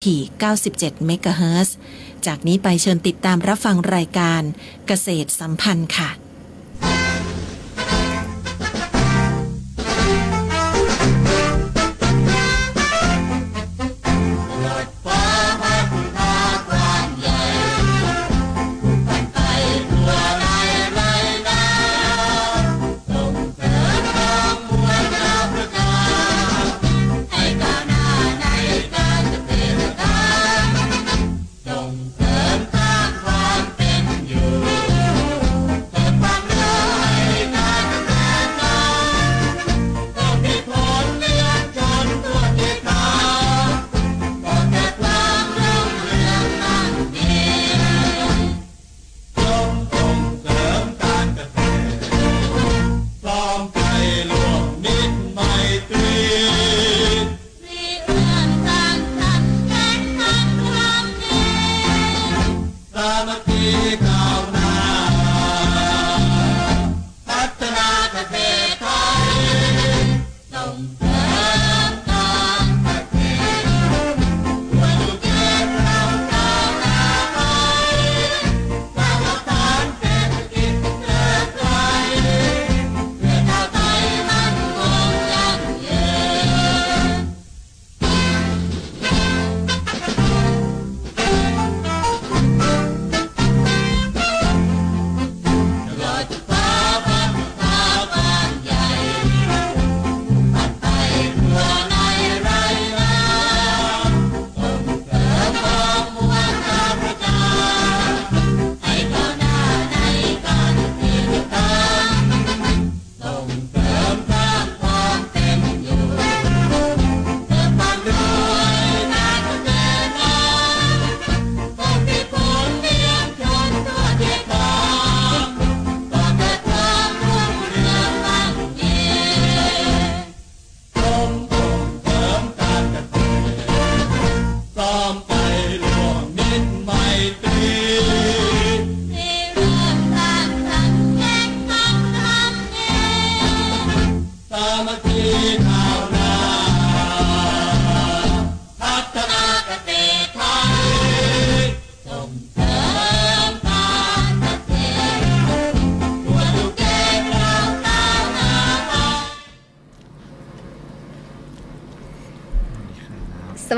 ที่97 เมกะเฮิรตซ์ จากนี้ไปเชิญติดตามรับฟังรายการเกษตรสัมพันธ์ค่ะ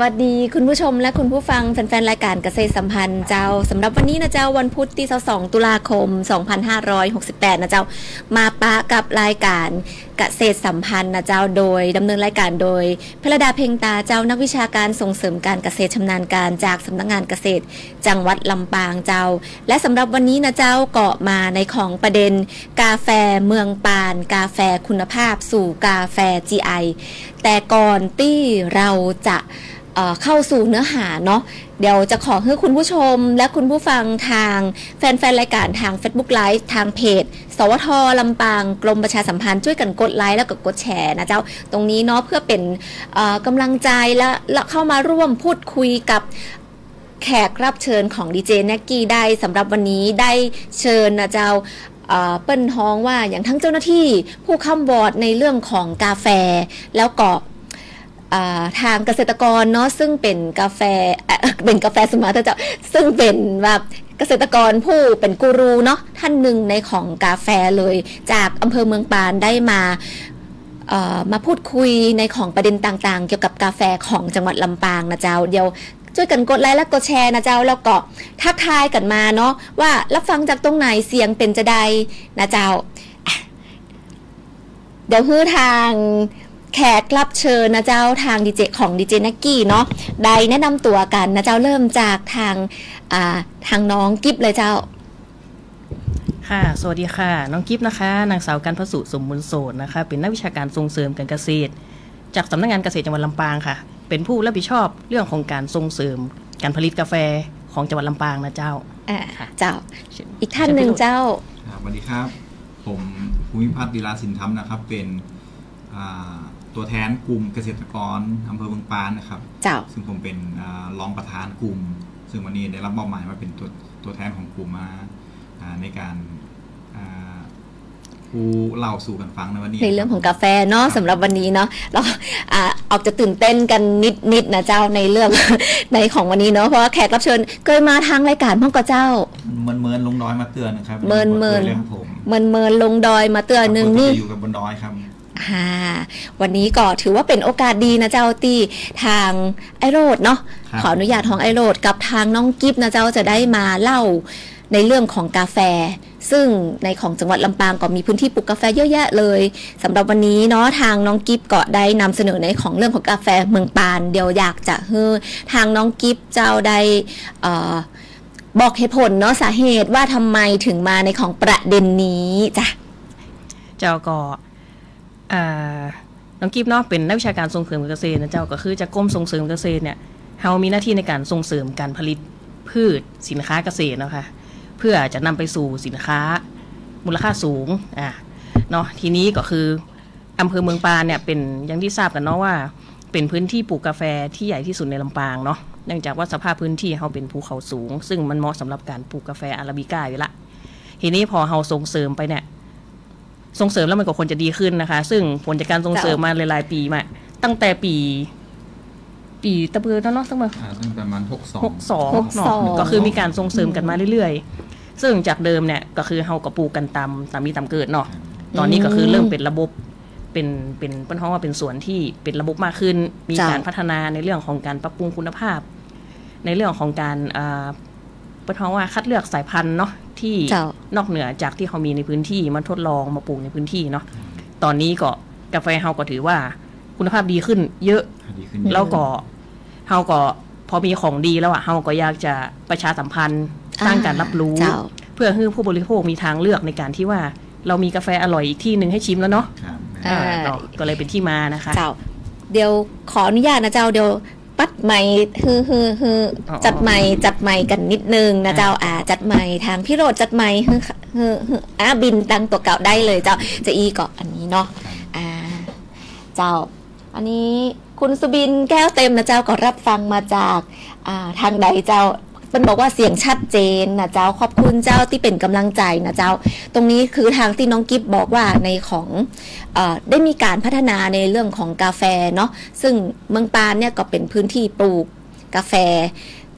สวัสดีคุณผู้ชมและคุณผู้ฟังแฟนๆรายการเกษตรสัมพันธ์เจ้าสำหรับวันนี้นะเจ้าวันพุธที่22 ตุลาคม 2568นะเจ้ามาปะกับรายการเกษตรสัมพันธ์นะเจ้าโดยดำเนินรายการโดยพระดาเพ็งตาเจ้านักวิชาการส่งเสริมการเกษตรชำนาญการจากสำนักงานเกษตรจังหวัดลำปางเจ้าและสำหรับวันนี้นะเจ้าก็มาในของประเด็นกาแฟเมืองปานกาแฟคุณภาพสู่กาแฟ GI แต่ก่อนที่เราจะเข้าสู่เนื้อหาเนาะเดี๋ยวจะขอให้คุณผู้ชมและคุณผู้ฟังทางแฟนๆรายการทาง Facebook Live ทางเพจสวทลำปางกรมประชาสัมพันธ์ช่วยกันกดไลค์แล้วก็กดแชร์นะเจ้าตรงนี้เนาะเพื่อเป็นกำลังใจและเข้ามาร่วมพูดคุยกับแขกรับเชิญของดีเจแน็กกี้ได้สำหรับวันนี้ได้เชิญนะเจ้าเปิ้นท้องว่าอย่างทั้งเจ้าหน้าที่ผู้ค้ำวอร์ดในเรื่องของกาแฟแล้วก็ทางเกษตรกรเนาะซึ่งเป็นกาแฟสมาร์ทเจ้าซึ่งเป็นแบบเกษตรกรผู้เป็นกูรูเนาะท่านหนึ่งในของกาแฟเลยจากอำเภอเมืองปานได้มาพูดคุยในของประเด็นต่างๆเกี่ยวกับกาแฟของจังหวัดลำปางนะเจ้าเดี๋ยวช่วยกันกดไลค์และกดแชร์นะเจ้าแล้วก็ทักทายกันมาเนาะว่ารับฟังจากตรงไหนเสียงเป็นจะใดนะเจ้าเดี๋ยวฮื้อทางแขกรับเชิญนะเจ้าทางดีเจของดีเจนักกี้เนาะได้แนะนำตัวกันนะเจ้าเริ่มจากทางน้องกิฟเลยเจ้าค่ะสวัสดีค่ะน้องกิฟนะคะนางสาวกันพสุสมบูรณ์โสดนะคะเป็นนักวิชาการส่งเสริมการเกษตรจากสำนักงานเกษตรจังหวัดลำปางค่ะเป็นผู้รับผิดชอบเรื่องของการส่งเสริมการผลิตกาแฟของจังหวัดลำปางนะเจ้าเจ้าอีกท่านหนึ่งเจ้าสวัสดีครับผมภูมิพัฒน์ดีลาสินธรรมนะครับเป็นตัวแทนกลุ่มเกษตรกรอำเภอเมืองปานนะครับซึ่งผมเป็นรองประธานกลุ่มซึ่งวันนี้ได้รับมอบหมายมาเป็นตัวแทนของกลุ่มมาในการ ผู้เล่าสู่กันฟังในวันนี้ในเรื่องของกาแฟเนาะสำหรับวันนี้เนาะเราออกจะตื่นเต้นกันนิดนะเจ้าในเรื่อง ในของวันนี้เนาะเพราะว่าแขกรับเชิญเคยมาทางรายการพ่อกับเจ้าเมินลงดอยมาเตือนนะครับเมินลงดอยมาเตือนนึงนี่อยู่กับบนดอยครับวันนี้ก็ถือว่าเป็นโอกาสดีนะเจ้าตีทางไอโรดเนาะขออนุญาตของไอโรดกับทางน้องกิฟนะเจ้าจะได้มาเล่าในเรื่องของกาแฟซึ่งในของจังหวัดลำปางก็มีพื้นที่ปลูกกาแฟเยอะแยะเลยสำหรับวันนี้เนาะทางน้องกิฟก็ได้นำเสนอในของเรื่องของกาแฟเมืองปานเดี๋ยวอยากจะให้ทางน้องกิฟเจ้าได้บอกเหตุผลเนาะสาเหตุว่าทำไมถึงมาในของประเด็นนี้จ้ะเจ้าก็น้องกิฟเนาะเป็นนักวิชาการส่งเสริมเกษตรนะเจ้าก็คือจากกรมส่งเสริมเกษตรเนี่ยเฮามีหน้าที่ในการส่งเสริมการผลิตพืชสินค้าเกษตรนะคะเพื่อจะนำไปสู่สินค้ามูลค่าสูงเนาะทีนี้ก็คืออำเภอเมืองปานเนี่ยเป็นอย่างที่ทราบกันเนาะว่าเป็นพื้นที่ปลูกกาแฟที่ใหญ่ที่สุดในลำปางเนาะเนื่องจากว่าสภาพพื้นที่เขาเป็นภูเขาสูงซึ่งมันเหมาะสำหรับการปลูกกาแฟอาราบิก้าอยู่ละทีนี้พอเราส่งเสริมไปเนี่ยส่งเสริมแล้วมันก็ควรจะดีขึ้นนะคะซึ่งผลจากการส่งเสริมมาหลายๆปีมาตั้งแต่ปีตะเบือเนาะตั้งแต่ประมาณ62เนาะก็คือมีการส่งเสริมกันมาเรื่อยๆซึ่งจากเดิมเนี่ยก็คือเฮาก็ปลูกกันตามมีตามเกิดเนาะตอนนี้ก็คือเริ่มเป็นระบบเป็นเปิ้นฮ้องว่าเป็นสวนที่เป็นระบบมากขึ้นมีการพัฒนาในเรื่องของการปรับปรุงคุณภาพในเรื่องของการเปิ้นฮ้องว่าคัดเลือกสายพันธุ์เนาะที่นอกเหนือจากที่เขามีในพื้นที่มาทดลองมาปลูกในพื้นที่เนาะตอนนี้ก็กาแฟเฮาก็ถือว่าคุณภาพดีขึ้นเยอะแล้วก็เฮาก็พอมีของดีแล้วเฮาก็อยากจะประชาสัมพันธ์สร้างการรับรู้เพื่อให้ผู้บริโภคมีทางเลือกในการที่ว่าเรามีกาแฟอร่อยอีกที่นึงให้ชิมแล้วเนาะก็เลยเป็นที่มานะคะเดี๋ยวขออนุญาตนะเจ้าเดี๋ยวปัดใหม่จัดใหม่กันนิดนึงนะเจ้าจัดใหม่ทางพี่โรดจัดใหม่บินตังตัวเก่าได้เลยเจ้าจะอีก็อันนี้เนาะเจ้าอันนี้คุณสุบินแก้วเต็มนะเจ้าก็รับฟังมาจากทางใดเจ้าเป็นบอกว่าเสียงชัดเจนนะเจ้าขอบคุณเจ้าที่เป็นกำลังใจนะเจ้าตรงนี้คือทางที่น้องกิฟบอกว่าในของได้มีการพัฒนาในเรื่องของกาแฟเนาะซึ่งเมืองปานเนี่ยก็เป็นพื้นที่ปลูกกาแฟ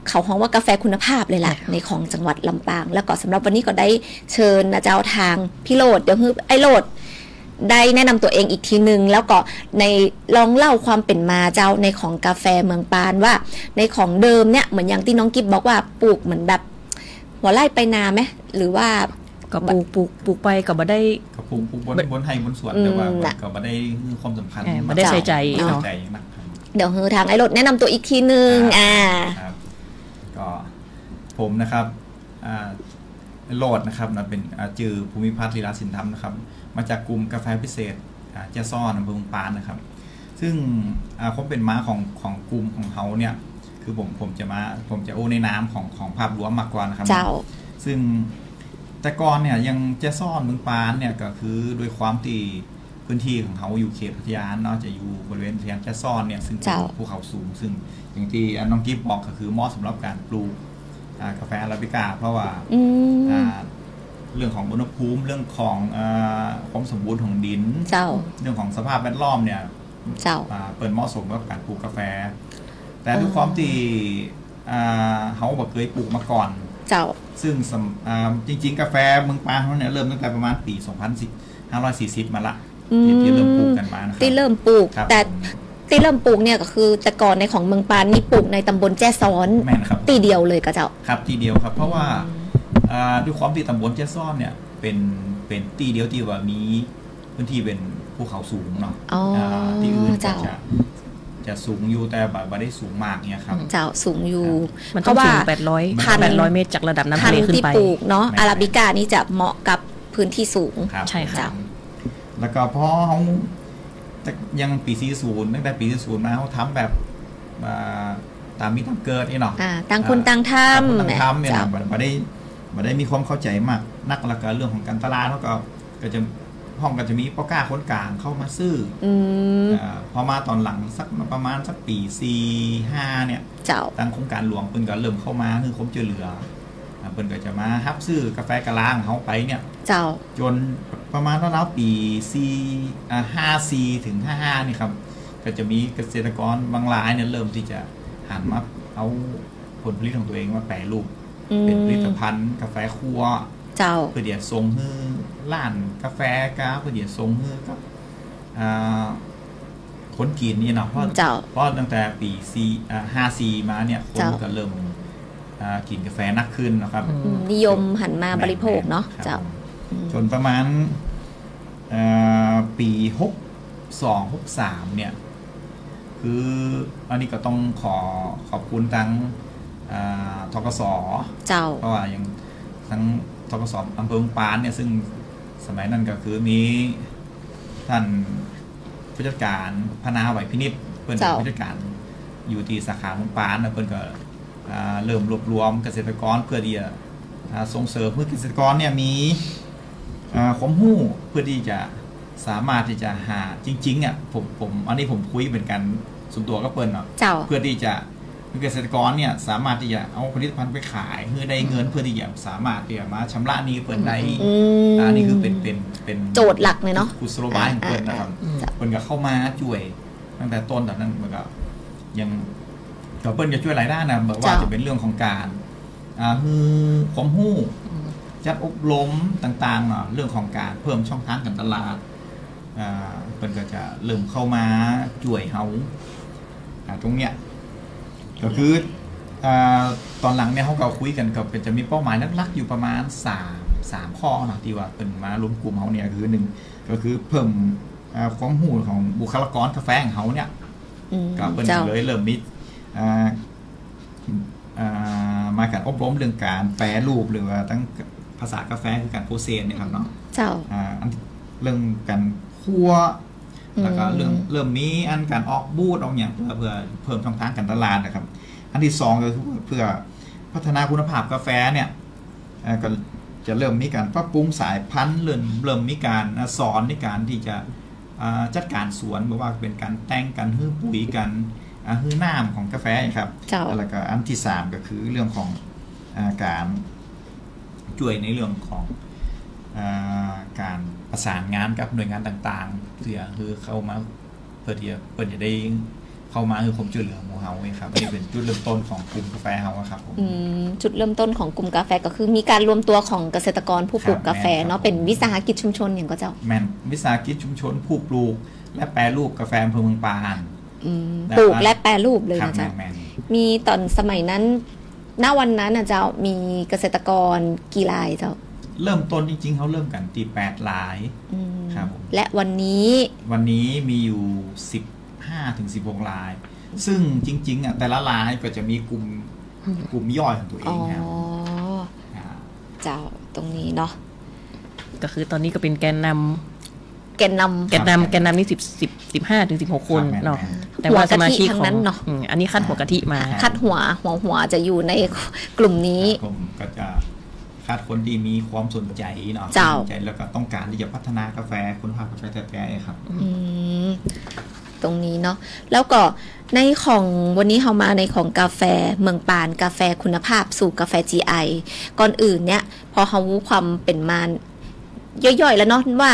เขาฮ้องว่ากาแฟคุณภาพเลยล่ะในของจังหวัดลำปางแล้วก็สำหรับวันนี้ก็ได้เชิญนะเจ้าทางพี่โรดเดี๋ยวไอโรดได้แนะนำตัวเองอีกทีนึงแล้วก็ในลองเล่าความเป็นมาเจ้าในของกาแฟเมืองปานว่าในของเดิมเนี่ยเหมือนอย่างที่น้องกิฟบอกว่าปลูกเหมือนแบบหัวไร่ไปนาไหมหรือว่าก็ปลูกไปก็บ่ได้ก็ปลูกบนไร่บนสวนแต่ว่าก็บ่ได้ความสำคัญบ่ได้ใส่ใจเนาะเดี๋ยวทางไอรถแนะนำตัวอีกทีนึงก็ผมนะครับโรดนะครับเป็นจือภูมิพัฒน์ลีลาสินธรรมนะครับมาจากกลุ่มกาแฟพิเศษเจซ่อนอำเภอเมืองปานนะครับซึ่งผมเป็นม้าของกลุ่มของเขาเนี่ยคือผมจะโอ้ในน้ำของภาพรวมมากกว่านะครับซึ่งแต่ก่อนเนี่ยยังเจซ่อนเมืองปานเนี่ยก็คือโดยความที่พื้นที่ของเขาอยู่เขตพัทยาเนาะจะอยู่บริเวณเขตเจซ่อนเนี่ยซึ่งเป็นภูเขาสูงซึ่งอย่างที่น้องกิฟบอกก็คือเหมาะสำหรับการปลูกกาแฟอาราบิก้าเพราะว่าเรื่องของอุณหภูมิเรื่องของความสมบูรณ์ของดินเรื่องของสภาพแวดล้อมเนี่ยเปิดเหมาะสมกับการปลูกกาแฟแต่ด้วยความที่เขาบอกเคยปลูกมาก่อนซึ่งจริงๆกาแฟเมืองปานเขาเนี่ยเริ่มตั้งแต่ประมาณปี2540มาละที่เริ่มปลูกกันมาที่เริ่มปลูกแต่ที่เริ่มปลูกเนี่ยก็คือแต่ก่อนในของเมืองปานนี่ปลูกในตำบลแจ้ซ้อนตีเดียวเลยก็เจ้าครับตีเดียวครับเพราะว่าด้วยความที่ตำบลแจ้ซ้อนเนี่ยเป็นตีเดียวที่ว่ามีพื้นที่เป็นภูเขาสูงเนาะที่อื่นจะสูงอยู่แต่ไม่ได้สูงมากเนี่ยครับเจ้าสูงอยู่มันต้องสูง800 เมตรจากระดับน้ำทะเลขึ้นไปที่ปลูกเนาะอาราบิก้านี่จะเหมาะกับพื้นที่สูงใช่ค่ะแล้วก็พอเขายังปี40ตั้งแต่ปี40มาเขาทำแบบตามมีตามเกิดนี่เนาะต่างคนต่างทำเนี่ยไม่ได้มีความเข้าใจมากนักละกันเรื่องของการตลาดเขาก็จะห้องก็จะมีป้ากล้าคนกลางเข้ามาซื้อพอมาตอนหลังสักประมาณปี45เนี่ยทางโครงการหลวงเพิ่นก็เริ่มเข้ามาคือคมเจอเหลือ เพิ่นก็จะมาฮับซื้อกาแฟกะลาของเขาไปเนี่ยเจ้าจนประมาณราวๆปี54ถึง55นี่ครับก็จะมีเกษตรกรบางรายเนี่ยเริ่มที่จะหันมาเอาผลผลิตของตัวเองมาแปรรูปเป็นผลิตภัณฑ์กาแฟคั่วเจ้าเพื่อเดี๋ยวส่งให้ร้านกาแฟกาเพื่อเดี๋ยวส่งให้กับคนกินนี่เนาะเพราะตั้งแต่ปี54มาเนี่ยคนก็เริ่มกินกาแฟนักขึ้นนะครับนิยมหันมาบริโภคเนาะเจ้าจนประมาณปี62-63เนี่ยคืออันนี้ก็ต้องขอบคุณทั้งธกส.เจ้าเพราะว่าอย่างทั้งธกส.อำเภอปานเนี่ยซึ่งสมัยนั้นก็คือมีท่านผู้จัดการพนาไหวพินิจเพิ่นเป็นผู้จัดการอยู่ที่สาขาเมืองปานนะเพิ่นก็เริ่มรวบรวมเกษตรกรเพื่อที่จะส่งเสริมเพื่อเกษตรกรเนี่ยมีความรู้เพื่อที่จะสามารถที่จะหาจริงๆอ่ะผมอันนี้ผมคุยเป็นกันส่วนตัวก็เปิ้ลเนาะเพื่อที่จะเกษตรกรเนี่ยสามารถที่จะเอาผลิตภัณฑ์ไปขายเพื่อได้เงินเพื่อที่จะสามารถที่จะมาชำระหนี้เปิ้ลได้อันนี้คือเป็นโจทย์หลักเลยเนาะกุศโลบายของเปิ้ลนะครับเปิ้ลก็เข้ามาช่วยตั้งแต่ต้นแต่นั้นมันก็ยังเปิ้ลจะช่วยหลายด้านนะแบบว่าจะเป็นเรื่องของการคือความรู้จัดอบรมต่างๆเนาะเรื่องของการเพิ่มช่องทางการตลาดเปิ้ลก็จะเริ่มเข้ามาช่วยเขาตรงเนี้ยก็คือตอนหลังเนี่ยเขาก็คุยกันกับจะมีเป้าหมายหลักๆอยู่ประมาณ3ข้อนะที่ว่าเป็นมารวมกลุ่มเขาเนี่ยคือ1ก็คือเพิ่มความรู้ของบุคลากรกาแฟของเขาเนี่ยก็เป็นเลยเริ่มมีมาการอบรมเรื่องการแปรรูปหรือว่าตั้งภาษากาแฟคือการโปรเซสเนี่ยครับเนาะเจ้าเรื่องการคั่วแล้วก็เริ่มมีอันการออกบูธออกอย่างเพื่อเพิ่มช่องทางการตลาดนะครับอันที่2ก็คือเพื่อพัฒนาคุณภาพกาแฟเนี่ยก็จะเริ่มมีการปรับปรุงสายพันธุ์เริ่มมีการสอนในการที่จะจัดการสวนไม่ว่าเป็นการแต่งการฮื้อปุ๋ยกันฮื้อน้ำของกาแฟครับแล้วก็อันที่3ก็คือเรื่องของการช่วยในเรื่องของการประสานงานกับหน่วยงานต่างๆเพื่อคือเข้ามาเพื่อจะได้เข้ามาคือผมช่วยเหลือหมู่เฮาครับนี่เป็นจุดเริ่มต้นของกลุ่มกาแฟเฮาครับผมจุดเริ่มต้นของกลุ่มกาแฟก็คือมีการรวมตัวของเกษตรกรผู้ปลูกกาแฟเนาะเป็นวิสาหกิจชุมชนอย่างก็เจ้าแม่นวิสาหกิจชุมชนผู้ปลูกและแปรรูปกาแฟอำเภอเมืองปานปลูกและแปรรูปเลยนะเจ้ามีตอนสมัยนั้นณวันนั้นนะเจ้ามีเกษตรกรกี่รายเจ้าเริ่มต้นจริงๆเขาเริ่มกันที่8รายครับและวันนี้มีอยู่15-16รายซึ่งจริงๆแต่ละรายก็จะมีกลุ่มย่อยของตัวเองครับเจ้าตรงนี้เนาะก็คือตอนนี้ก็เป็นแกนนำนี่15-16คนเนาะแต่ว่าสมาชิกของนั้นเนาะอันนี้คัดหัวกะทิมาคัดหัวจะอยู่ในกลุ่มนี้ผมก็จะคัดคนที่มีความสนใจเนาะสนใจแล้วก็ต้องการที่จะพัฒนากาแฟคุณภาพกาแฟแท้ๆครับตรงนี้เนาะแล้วก็ในของวันนี้เรามาในของกาแฟเมืองปานกาแฟคุณภาพสู่กาแฟ GI ก่อนอื่นเนี่ยพอเรารู้ความเป็นมาย่อยๆแล้วเนาะว่า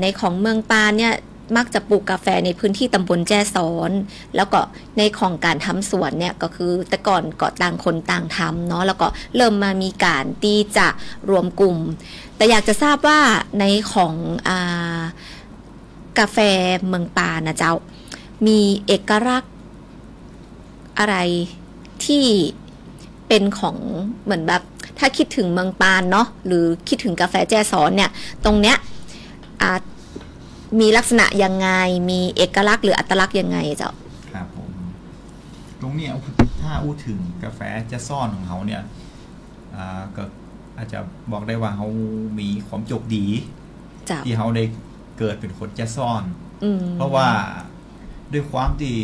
ในของเมืองปานเนี่ยมักจะปลูกกาแฟในพื้นที่ตำบลแจ้ซ้อนแล้วก็ในของการทำสวนเนี่ยก็คือแต่ก่อนก็ต่างคนต่างทำเนาะแล้วก็เริ่มมามีการที่จะรวมกลุ่มแต่อยากจะทราบว่าในของกาแฟเมืองปานนะเจ้ามีเอกลักษณ์อะไรที่เป็นของเหมือนแบบถ้าคิดถึงเมืองปานเนาะหรือคิดถึงกาแฟแจ้ซ้อนเนี่ยตรงเนี้ยมีลักษณะยังไงมีเอกลักษณ์หรืออัตลักษณ์ยังไงเจ้าครับผมตรงนี้ถ้าพูดถึงกาแฟแจ้ซ้อนของเขาเนี่ยก็อาจจะบอกได้ว่าเขามีความโชคดีที่เขาได้เกิดเป็นคนแจ้ซ้อนเพราะว่าด้วยความที่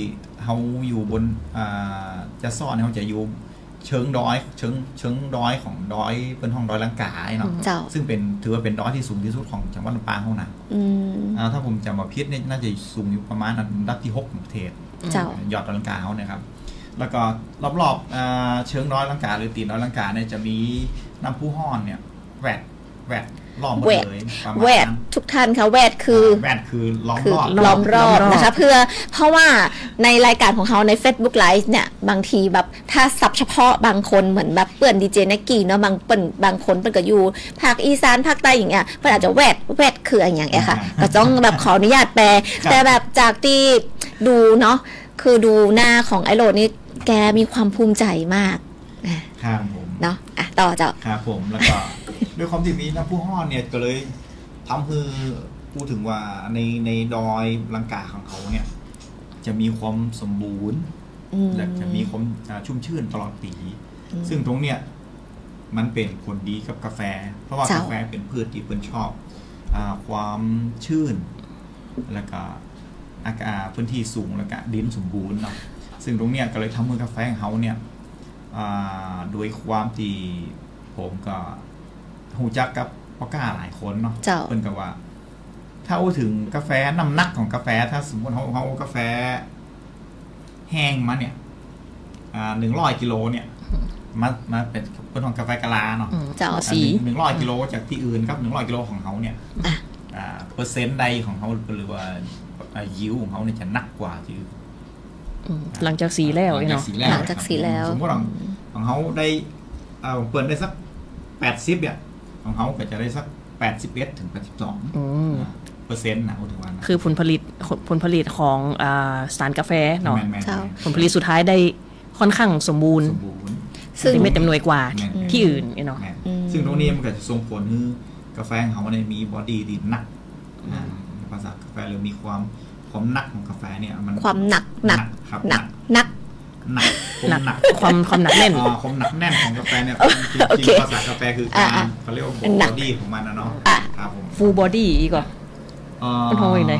เขาอยู่บนแจ้ซ้อนเขาจะอยู่เชิงดอยของดอยเป็นห้องดอยลังกาเนาะซึ่งเป็นถือว่าเป็นดอยที่สูงที่สุดของจังหวัดลำปางเขานะถ้าผมจำมาพิษเนี่ยน่าจะสูงอยู่ประมาณอันดับที่6ของประเทศยอดดอยลังกาเขาเนี่ยครับ แล้วก็รอบๆเชิงน้อยลังกาหรือตีน้อยลังกาเนี่ยจะมีน้ำพุห้อนเนี่ยแวดล้อมหมดเลยแวดทุกท่านคะแวดคือล้อมรอบนะคะเพราะว่าในรายการของเขาใน Facebook Live เนี่ยบางทีแบบถ้าศัพท์เฉพาะบางคนเหมือนแบบเปื่อนดีเจนักกี้เนาะบางคนเป็นก็อยู่ภาคอีสานภาคใต้อย่างเงี้ยเพื่อนอาจจะแวดคืออะไรอย่างเงี้ยค่ะก็ต้องแบบขออนุญาตแปลแต่แบบจากที่ดูเนาะคือดูหน้าของไอโรดนี่แกมีความภูมิใจมากครับผมเนาะต่อเจ้าครับผมแล้วก็ด้วยความที่มีน้ำพุห้อนเนี่ยก็เลยทำให้พูดถึงว่าในดอยลังกาของเขาเนี่ยจะมีความสมบูรณ์และจะมีความชุ่มชื่นตลอดปีซึ่งตรงเนี้ยมันเป็นผลดีกับกาแฟเพราะว่ากาแฟเป็นพืชที่เพิ่นชอบความชื้นแล้วก็อากาศพื้นที่สูงแล้วก็ดินสมบูรณ์เนาะซึ่งตรงเนี้ยก็เลยทำให้กาแฟของเขาเนี่ยโดยความที่ผมก็หูจักกับพ่อก้าหลายคนเนาะเพิ่นก็ว่าถ้าพูดถึงกาแฟน้ำหนักของกาแฟถ้าสมมติเขากาแฟแห้งมาเนี่ย100 กิโลเนี่ยมาเป็นของกาแฟกะลาเนาะ100 กิโลจากที่อื่นครับ100 กิโลของเขาเนี่ยเปอร์เซ็นต์ใดของเขาหรือว่ายิวของเขาเนี่ยจะหนักกว่าที่หลังจากสีแล้วหลังจากสีแล้วสมมติของเขาได้เปิดได้สัก80เนี่ยของเขาก็จะได้สัก81 ถึง 82%นะถือว่าคือผลผลิตของสารกาแฟเนาะผลผลิตสุดท้ายได้ค่อนข้างสมบูรณ์ซึ่งเม็ดจำนวนกว่าที่อื่นเนาะซึ่งตรงนี้มันก็จะส่งผลให้กาแฟของเขาเนี่ยมีบอดี้ที่หนักภาษากาแฟหรือมีความหนักของกาแฟเนี่ยมันความหนักครับหนักความหนักแน่นความหนักแน่นของกาแฟเนี่ยจริงๆภาษากาแฟคือการเขาเรียกว่าบอดี้ของมันนะเนาะครับผมฟูลบอดี้อีกเหรอเป็นห้องยังไง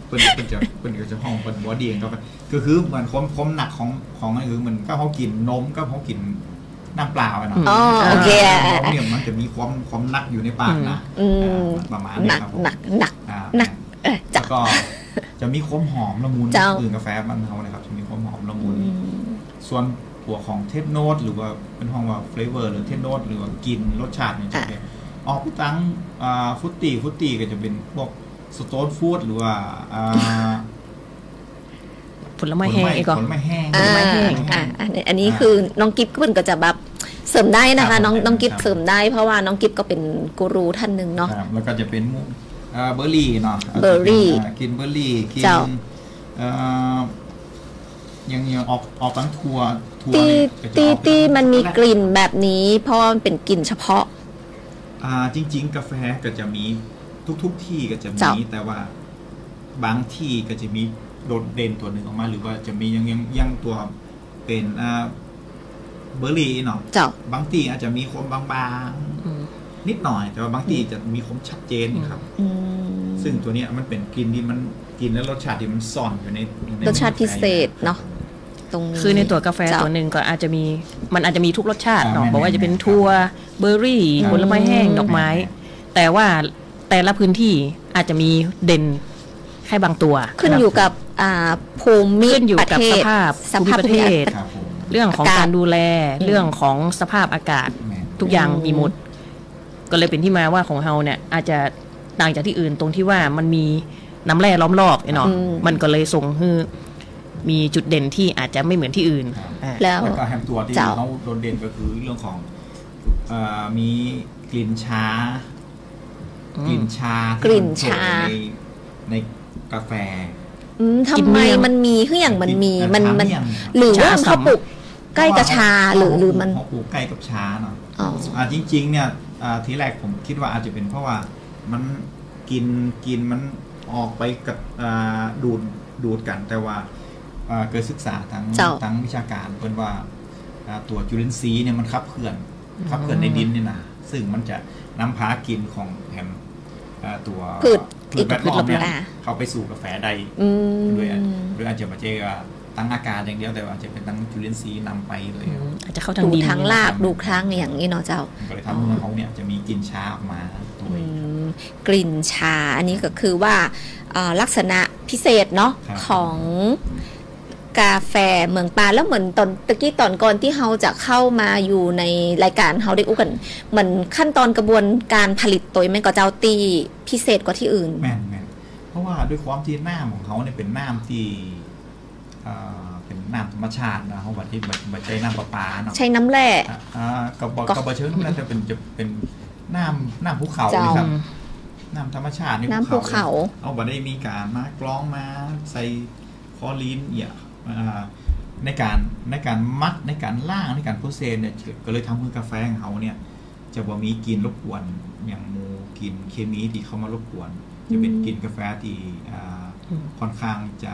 เป็นจะห้องเป็นบอดี้ของกาแฟคือเหมือนความหนักของนั่นคือเหมือนก็เขากินนมก็เขากินน้ำเปล่าไปเนาะโอเคเนี่ยมันจะมีความหนักอยู่ในปากนะประมาณนี้ครับหนักแล้วก็จะมีความหอมละมุนอื่นกาแฟมันเขาเลยครับจะมีความหอมละมุนส่วนหัวของเทสโนตหรือว่าเป็นห้องว่าเฟลเวอร์หรือเทสโนตหรือว่ากินรสชาติเนี่ยจะเป็นออกตั้งฟุตตี้ก็จะเป็นพวกสโตนฟู้ดหรือว่าผลไม้แห้งผลไม้แห้งอันนี้คือน้องกิฟต์ก็จะแบบเสริมได้นะคะน้องกิฟต์เสริมได้เพราะว่าน้องกิฟต์ก็เป็นกูรูท่านหนึ่งเนาะแล้วก็จะเป็นเบอร์รี่เนาะกินเบอร์รี่กินยังออกตั้งทัวตีมันมีกลิ่นแบบนี้เพราะมันเป็นกลิ่นเฉพาะจริงๆกาแฟก็จะมีทุกที่ก็จะมีแต่ว่าบางที่ก็จะมีโดดเด่นตัวหนึ่งออกมาหรือว่าจะมียังตัวเป็นเบอร์รี่เนาะบางที่อาจจะมีความบางๆนิดหน่อยแต่ว่าบางที่จะมีความชัดเจนครับซึ่งตัวนี้มันเป็นกลิ่นที่มันกินแล้วรสชาติที่มันซ่อนอยู่ในรสชาติพิเศษเนาะตรงคือในตัวกาแฟตัวหนึ่งก็อาจจะมีทุกรสชาติเนาะบอกว่าจะเป็นถั่วเบอร์รี่ผลไม้แห้งดอกไม้แต่ว่าแต่ละพื้นที่อาจจะมีเด่นแค่บางตัวขึ้นอยู่กับภูมิประเทศสภาพประเทศเรื่องของการดูแลเรื่องของสภาพอากาศทุกอย่างมีหมดก็เลยเป็นที่มาว่าของเฮาเนี่ยอาจจะต่างจากที่อื่นตรงที่ว่ามันมีน้ำแร่ล้อมรอบเนาะมันก็เลยส่งให้มีจุดเด่นที่อาจจะไม่เหมือนที่อื่นแล้วก็แฮมตัวที่เขาโดดเด่นก็คือเรื่องของมีกลิ่นชาในกาแฟทำไมมันมีคืออย่างมันหรือว่าเขาปลูกใกล้กับชาหรือมันปลูกใกล้กับชาเนาะจริงๆเนี่ยทีแรกผมคิดว่าอาจจะเป็นเพราะว่ามันกินมันออกไปกับดูดกันแต่ว่าเกิดศึกษาทั้งวิชาการเพิ่นว่าตัวจุลินทรีย์เนี่ยมันขับเคลื่อนในดินนี่นะซึ่งมันจะนำพากินของแฮมตัวพืชแวดล้อมเนี่ยเข้าไปสู่กาแฟได้ด้วยหรืออาจจะมาเจอตั้งอากาศอย่างเดียวแต่ว่าจะเป็นตั้งจุลินทรีย์นำไปเลยอาจจะเข้าทางดินทั้งรากดูครั้งอย่างนี้เนาะเจ้าก็เลยทำให้เขาเนี่ยจะมีกลิ่นชาออกมาด้วยกลิ่นชาอันนี้ก็คือว่าลักษณะพิเศษเนาะของ กาแฟเมืองปานแล้วเหมือนตอนตะกี้ตอนก่อนที่เราจะเข้ามาอยู่ในรายการเราได้อู้กันเหมือนขั้นตอนกระบวนการผลิตตัวแม่ก็เจ้าตีพิเศษกว่าที่อื่นแม่นเพราะว่าด้วยความที่น้ำของเขาเนี่ยเป็นน้ำที่เป็นน้ำธรรมชาตินะเขาบอกที่ไม่ใช่น้ำประปาเนาะใช้น้ำแร่กระบอกเชิงน้ำแร่จะเป็นน้ำภูเขาเลยครับน้ำธรรมชาติน้ำภูเขาเอาบ่ได้มีการมากรองมาใส่คลอรีนในการมัดในการล่างในการโปรเซสเนี่ยก็เลยทำให้กาแฟของเขาเนี่ยจะบ่มีกลิ่นรบกวนอย่างโมกลิ่นเคมีที่เข้ามารบกวนจะเป็นกลิ่นกาแฟที่ค่อนข้างจะ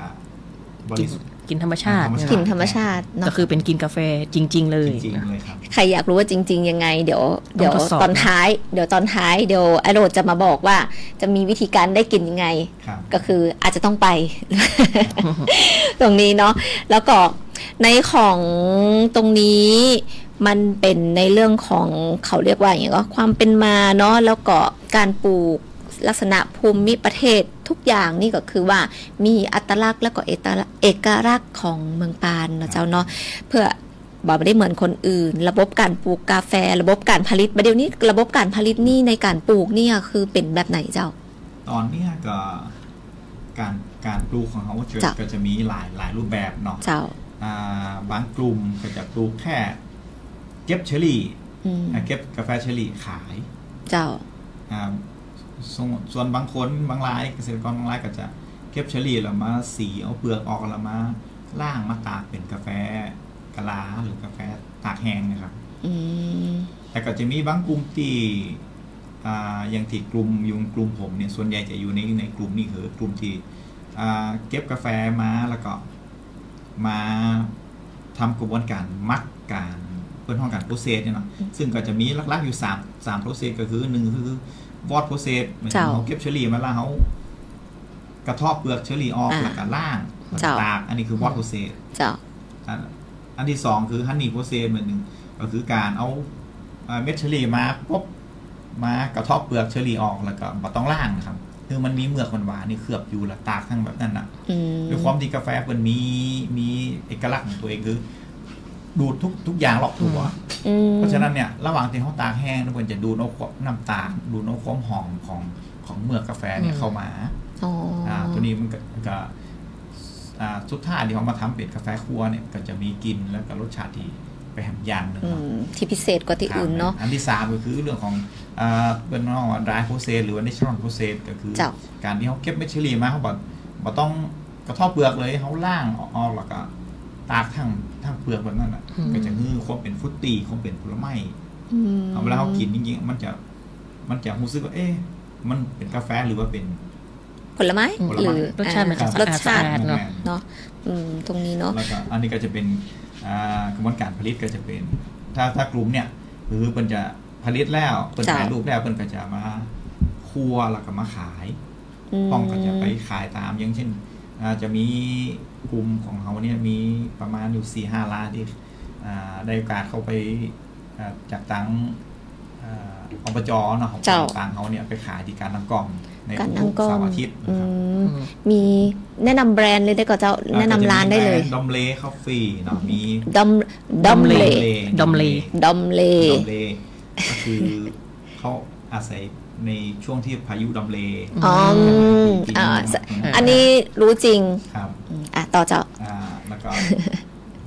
บริสุทธิ์กินธรรมชาติกลิ่นธรรมชาติก็คือเป็นกินกาแฟจริงๆเลยครับใครอยากรู้ว่าจริงๆยังไงเดี๋ยวตอนท้ายเดี๋ยวไอโรดจะมาบอกว่าจะมีวิธีการได้กินยังไงก็คืออาจจะต้องไป ตรงนี้เนาะแล้วก็ในของตรงนี้มันเป็นในเรื่องของเขาเรียกว่าอย่างไรก็ความเป็นมาเนาะแล้วก็การปลูกลักษณะภูมิประเทศทุกอย่างนี่ก็คือว่ามีอัตลักษณ์และก็เอกลักษณ์ของเมืองปานนะเจ้าเนาะเพื่อบอกไม่ได้เหมือนคนอื่นระบบการปลูกกาแฟระบบการผลิตประเดี๋ยวนี้ระบบการผลิตนี่ในการปลูกนี่คือเป็นแบบไหนเจ้าตอนนี้ก็การปลูกของเขาก็จะมีหลายรูปแบบเนาะเจ้าบางกลุ่มก็จะปลูกแค่เก็บเชอรี่เก็บกาแฟเชอรี่ขายเจ้าส่วนบางคนบางรายเกษตรกรบางรายก็จะเก็บเชอรี่แล้วมาสีเอาเปลือกออกแล้วมาล่างมาตากเป็นกาแฟกะลาหรือกาแฟตากแห้งนะครับแต่ก็จะมีบางกลุ่มที่อย่างที่กลุ่มผมเนี่ยส่วนใหญ่จะอยู่ในกลุ่มนี้คือกลุ่มที่เก็บกาแฟมาแล้วก็มาทำกระบวนการมักการเพื่อห้องการโปรเซสเนี่ยเนาะซึ่งก็จะมีหลักๆอยู่3โปรเซสก็คือ1คือวอดโปรเซสเหมือนเขาเก็บเชอรี่มาแล้วเขากระทบเปลือกเชอรี่ออกแล้วก็ล่างตากอันนี้คือวอดโปรเซสอันที่2คือฮันนี่โปรเซสเหมือนหนึ่งก็คือการเอาเม็ดเชอรี่มาปุ๊บมากระทบเปลือกเชอรี่ออกแล้วก็บ่ต้องล่างนะครับคือมันมีเมือกหวานๆนี่เคลือบอยู่แล้วตากทั้งแบบนั้นน่ะด้วยความที่กาแฟมันมีเอกลักษณ์ของตัวเองคือดูดทุกอย่างหลอกตัวเพราะฉะนั้นเนี่ยระหว่างที่เขาตากแห้งทุกคนจะดูดเอาน้ำตาลดูดเอาความหอมของเมือกกาแฟเนี่ยเข้ามาตัวนี้มันก็สุดท้ายที่เขามาทำเป็นกาแฟคั่วเนี่ยก็จะมีกลิ่นแล้วก็รสชาติที่ไปแหมอย่างนึงที่พิเศษกว่าที่อื่นเนาะอันที่3ก็คือเรื่องของเป็นนอกdry process หรือว่า natural process ก็คือการที่เขาเก็บเม็ดเชอรี่มาเขาบอกต้องกระทบเปลือกเลยเขาล่างออกแล้วก็ตากทั้งเปลือกแบบนั้นอ่ะก็จะฮือความเป็นฟรุตตี้ความเป็นผลไม้เวลาเขากินจริงๆมันจะรู้สึกว่ามันเป็นกาแฟหรือว่าเป็นผลไม้หรือรสชาติมันจะรสชาติเนาะตรงนี้เนาะแล้วก็อันนี้ก็จะเป็นกระบวนการผลิตก็จะเป็นถ้ากลุ่มเนี่ยคือเพิ่นจะผลิตแล้วเพิ่นถ่ายรูปแล้วเพิ่นก็จะมาคั่วแล้วก็มาขายต้องก็จะไปขายตามอย่างเช่นจะมีกลุ่มของเขาเนี่ยมีประมาณอยู่ 4-5 ล้านที่ได้โอกาสเข้าไปจากตังอบจเนาะของต่างเขาเนี่ยไปขายที่การนำกล่องในทุกเสาร์อาทิตย์มีแนะนำแบรนด์เลยได้ก็เจ้าแนะนำร้านได้เลยดอมเลคอฟฟี่เนาะมีดอมเลก็คือเขาอาศัยในช่วงที่พายุดอมเลอันนี้รู้จริงครับต่อเจ้าแล้วก็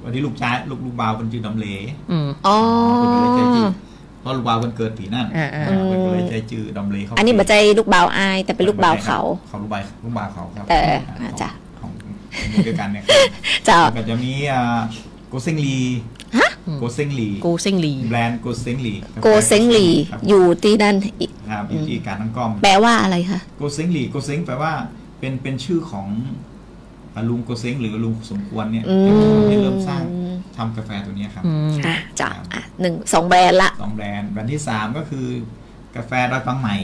วันนี้ลูกบ่าวเป็นชื่อดอมเลเพราะลูกบ่าวมันเกิดปีนั่นมันก็เลยใจจื่อดอมเลเขาอันนี้บ่ใจลูกบ่าวอายแต่เป็นลูกบ่าวเขาลูกบ่าวเขาครับแต่จ้ะของเดียวกันเนี่ยก็จะมีโกเซ็งลีโกเซ็งลีแบรนด์โกเซ็งลีอยู่ที่นั่นครับอยู่ที่การตั้งกล้องแปลว่าอะไรคะโกเซ็งแปลว่าเป็นชื่อของลุงโกเซ็งหรือลุงสมควรเนี่ยที่เริ่มสร้างทำกาแฟตัวนี้ครับจ้ะ2 แบรนด์ละ2 แบรนด์ที่3ก็คือกาแฟดอยปางใหม่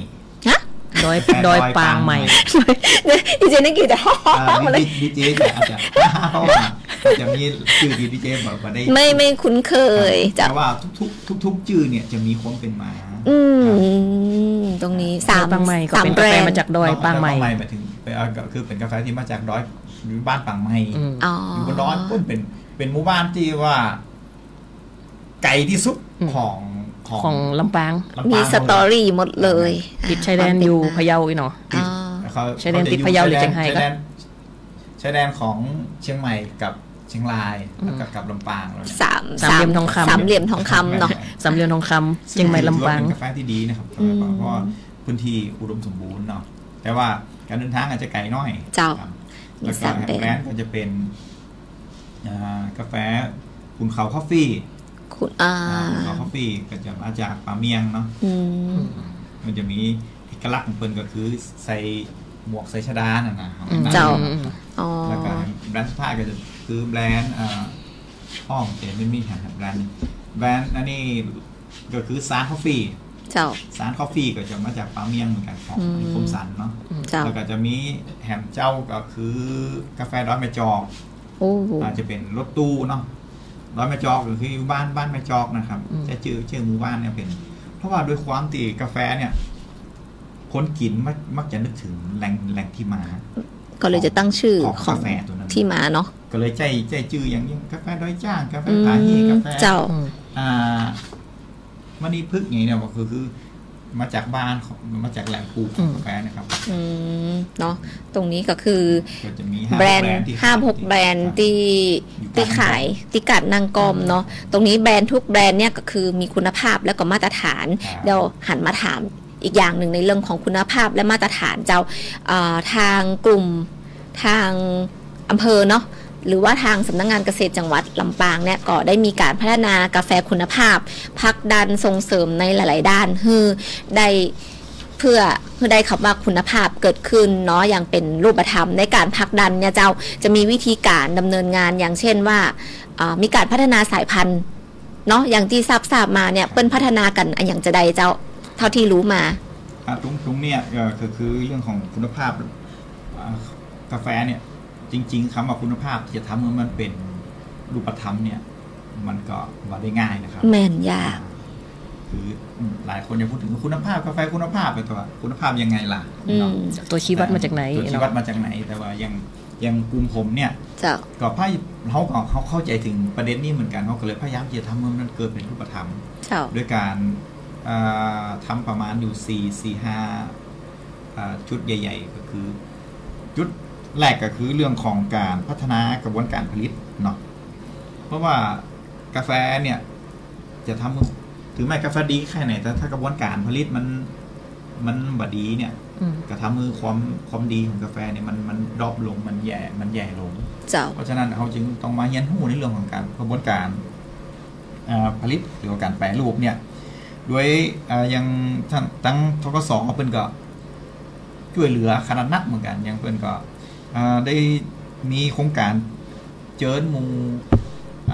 ดอยปางใหม่ดีเจนึกกี่จะมาเลยดีเจอาจจะมีชื่อดีเจบอกว่าได้ไม่คุ้นเคยแต่ว่าทุกชื่อเนี่ยจะมีความเป็นมาตรงนี้3ปางใหม่ก็เป็นกาแฟมาจากดอยปางใหม่หมายถึงคือเป็นกาแฟที่มาจากด อยู่บ้านปังไม้อยู่บนดอยก็เป็นหมู่บ้านที่ว่าไกลที่สุดของลำปางมีสตอรี่หมดเลยติดชายแดนอยู่พะเยาอีกเนาะชายแดนติดพะเยาหรือเชียงไฮ้ก็ชายแดนของเชียงใหม่กับเชียงรายแล้วก็กับลำปางสามเหลี่ยมทองคำเนาะสามเหลี่ยมทองคำเชียงใหม่ลำปางเป็นกาแฟที่ดีนะครับเพราะพื้นที่อุดมสมบูรณ์เนาะแต่ว่าการเดินทางอาจจะไกลน้อยเจ้าแล้วก็แบรนด์ก็จะเป็นกาแฟคุณเขาคอฟฟี่คุณเขาคอฟฟี่ก็จะมาจากป่าเมียงเนาะมันจะมีเอกลักษณ์ของเปิ้ลก็คือใส่หมวกใส่ชดาน่ะนะเจ้าแล้วก็แบรนด์สุดท้ายก็จะคือแบรนด์ห้องแต่ไม่มีแบรนด์อันนี้ก็คือซานคอฟฟี่ซานคอฟฟี่ก็จะมาจากป่าเมียงเหมือนกันของคมสันเนาะแล้วก็จะมีแฮมเจ้าก็คือกาแฟดอยแม่จอกอาจจะเป็นรถตู้เนาะดอยแม่จอกหรือคือบ้านแม่จอกนะครับจะชื่อหมู่บ้านเนี่ยเป็นเพราะว่าด้วยความที่กาแฟเนี่ยคนกินมักจะนึกถึงแหล่งที่มาก็เลยจะตั้งชื่อของกาแฟตัวนั้นที่มาเนาะก็เลยใจชื่ออย่างกาแฟดอยจ้างกาแฟผาฮีกาแฟเจ้ามันนี่พึกอย่างเนี่ยคือมาจากบ้านมาจากแหล่งปลูกของกาแฟนะครับเนาะตรงนี้ก็คือแบรนด์5-6แบรนด์ที่ขายที่กัดนางกอมเนาะตรงนี้แบรนด์ทุกแบรนด์เนี่ยก็คือมีคุณภาพแล้วก็มาตรฐานเดี๋ยวหันมาถามอีกอย่างหนึ่งในเรื่องของคุณภาพและมาตรฐานเจ้าทางกลุ่มทางอำเภอเนาะหรือว่าทางสำนักงานเกษตรจังหวัดลำปางเนี่ยก็ได้มีการพัฒนากาแฟคุณภาพผลักดันส่งเสริมในหลายๆด้านได้เพื่อได้คำว่าคุณภาพเกิดขึ้นเนาะอย่างเป็นรูปธรรมในการผลักดันเนี่ยเจ้าจะมีวิธีการดำเนินงานอย่างเช่นว่ามีการพัฒนาสายพันธุ์เนาะอย่างที่ทราบมาเนี่ยเปิ้นพัฒนากันอย่างจะใดเจ้าเท่าที่รู้มาตรงเนี่ยก็คือเรื่องของคุณภาพกาแฟเนี่ยจริงๆคำว่าคุณภาพที่จะทำให้มันเป็นรูปธรรมเนี่ยมันก็ว่าได้ง่ายนะครับแม่นยากคือหลายคนจะพูดถึงคุณภาพกาแฟคุณภาพไปตัวคุณภาพยังไงล่ะตัวชี้วัดมาจากไหนตัวชี้วัดมาจากไหนแต่ว่ายังกลุ่มผมเนี่ยก็พยเขาเข้าใจถึงประเด็นนี้เหมือนกันเขาก็เลยพยายามจะทำให้มันเกิดเป็นรูปธรรมด้วยการทำประมาณอยู่4-5 ชุดใหญ่ๆก็คือชุดแรกก็คือเรื่องของการพัฒนากระบวนการผลิตเนาะเพราะว่ากาแฟเนี่ยจะทำถึงแม้กาแฟดีแค่ไหนแต่ถ้ากระบวนการผลิตมันบดีเนี่ยก็ทำมือความดีของกาแฟเนี่ยมันดรอปลงมันแย่ลงเพราะฉะนั้นเขาจึงต้องมาเรียนรู้ในเรื่องของการกระบวนการผลิตหรือการแปรรูปเนี่ยด้วยยังตั้งทกศเปิ้นก็ช่วยเหลือขนาดนักเหมือนกันยังเปิ้นก็ได้มีโครงการเจิญมู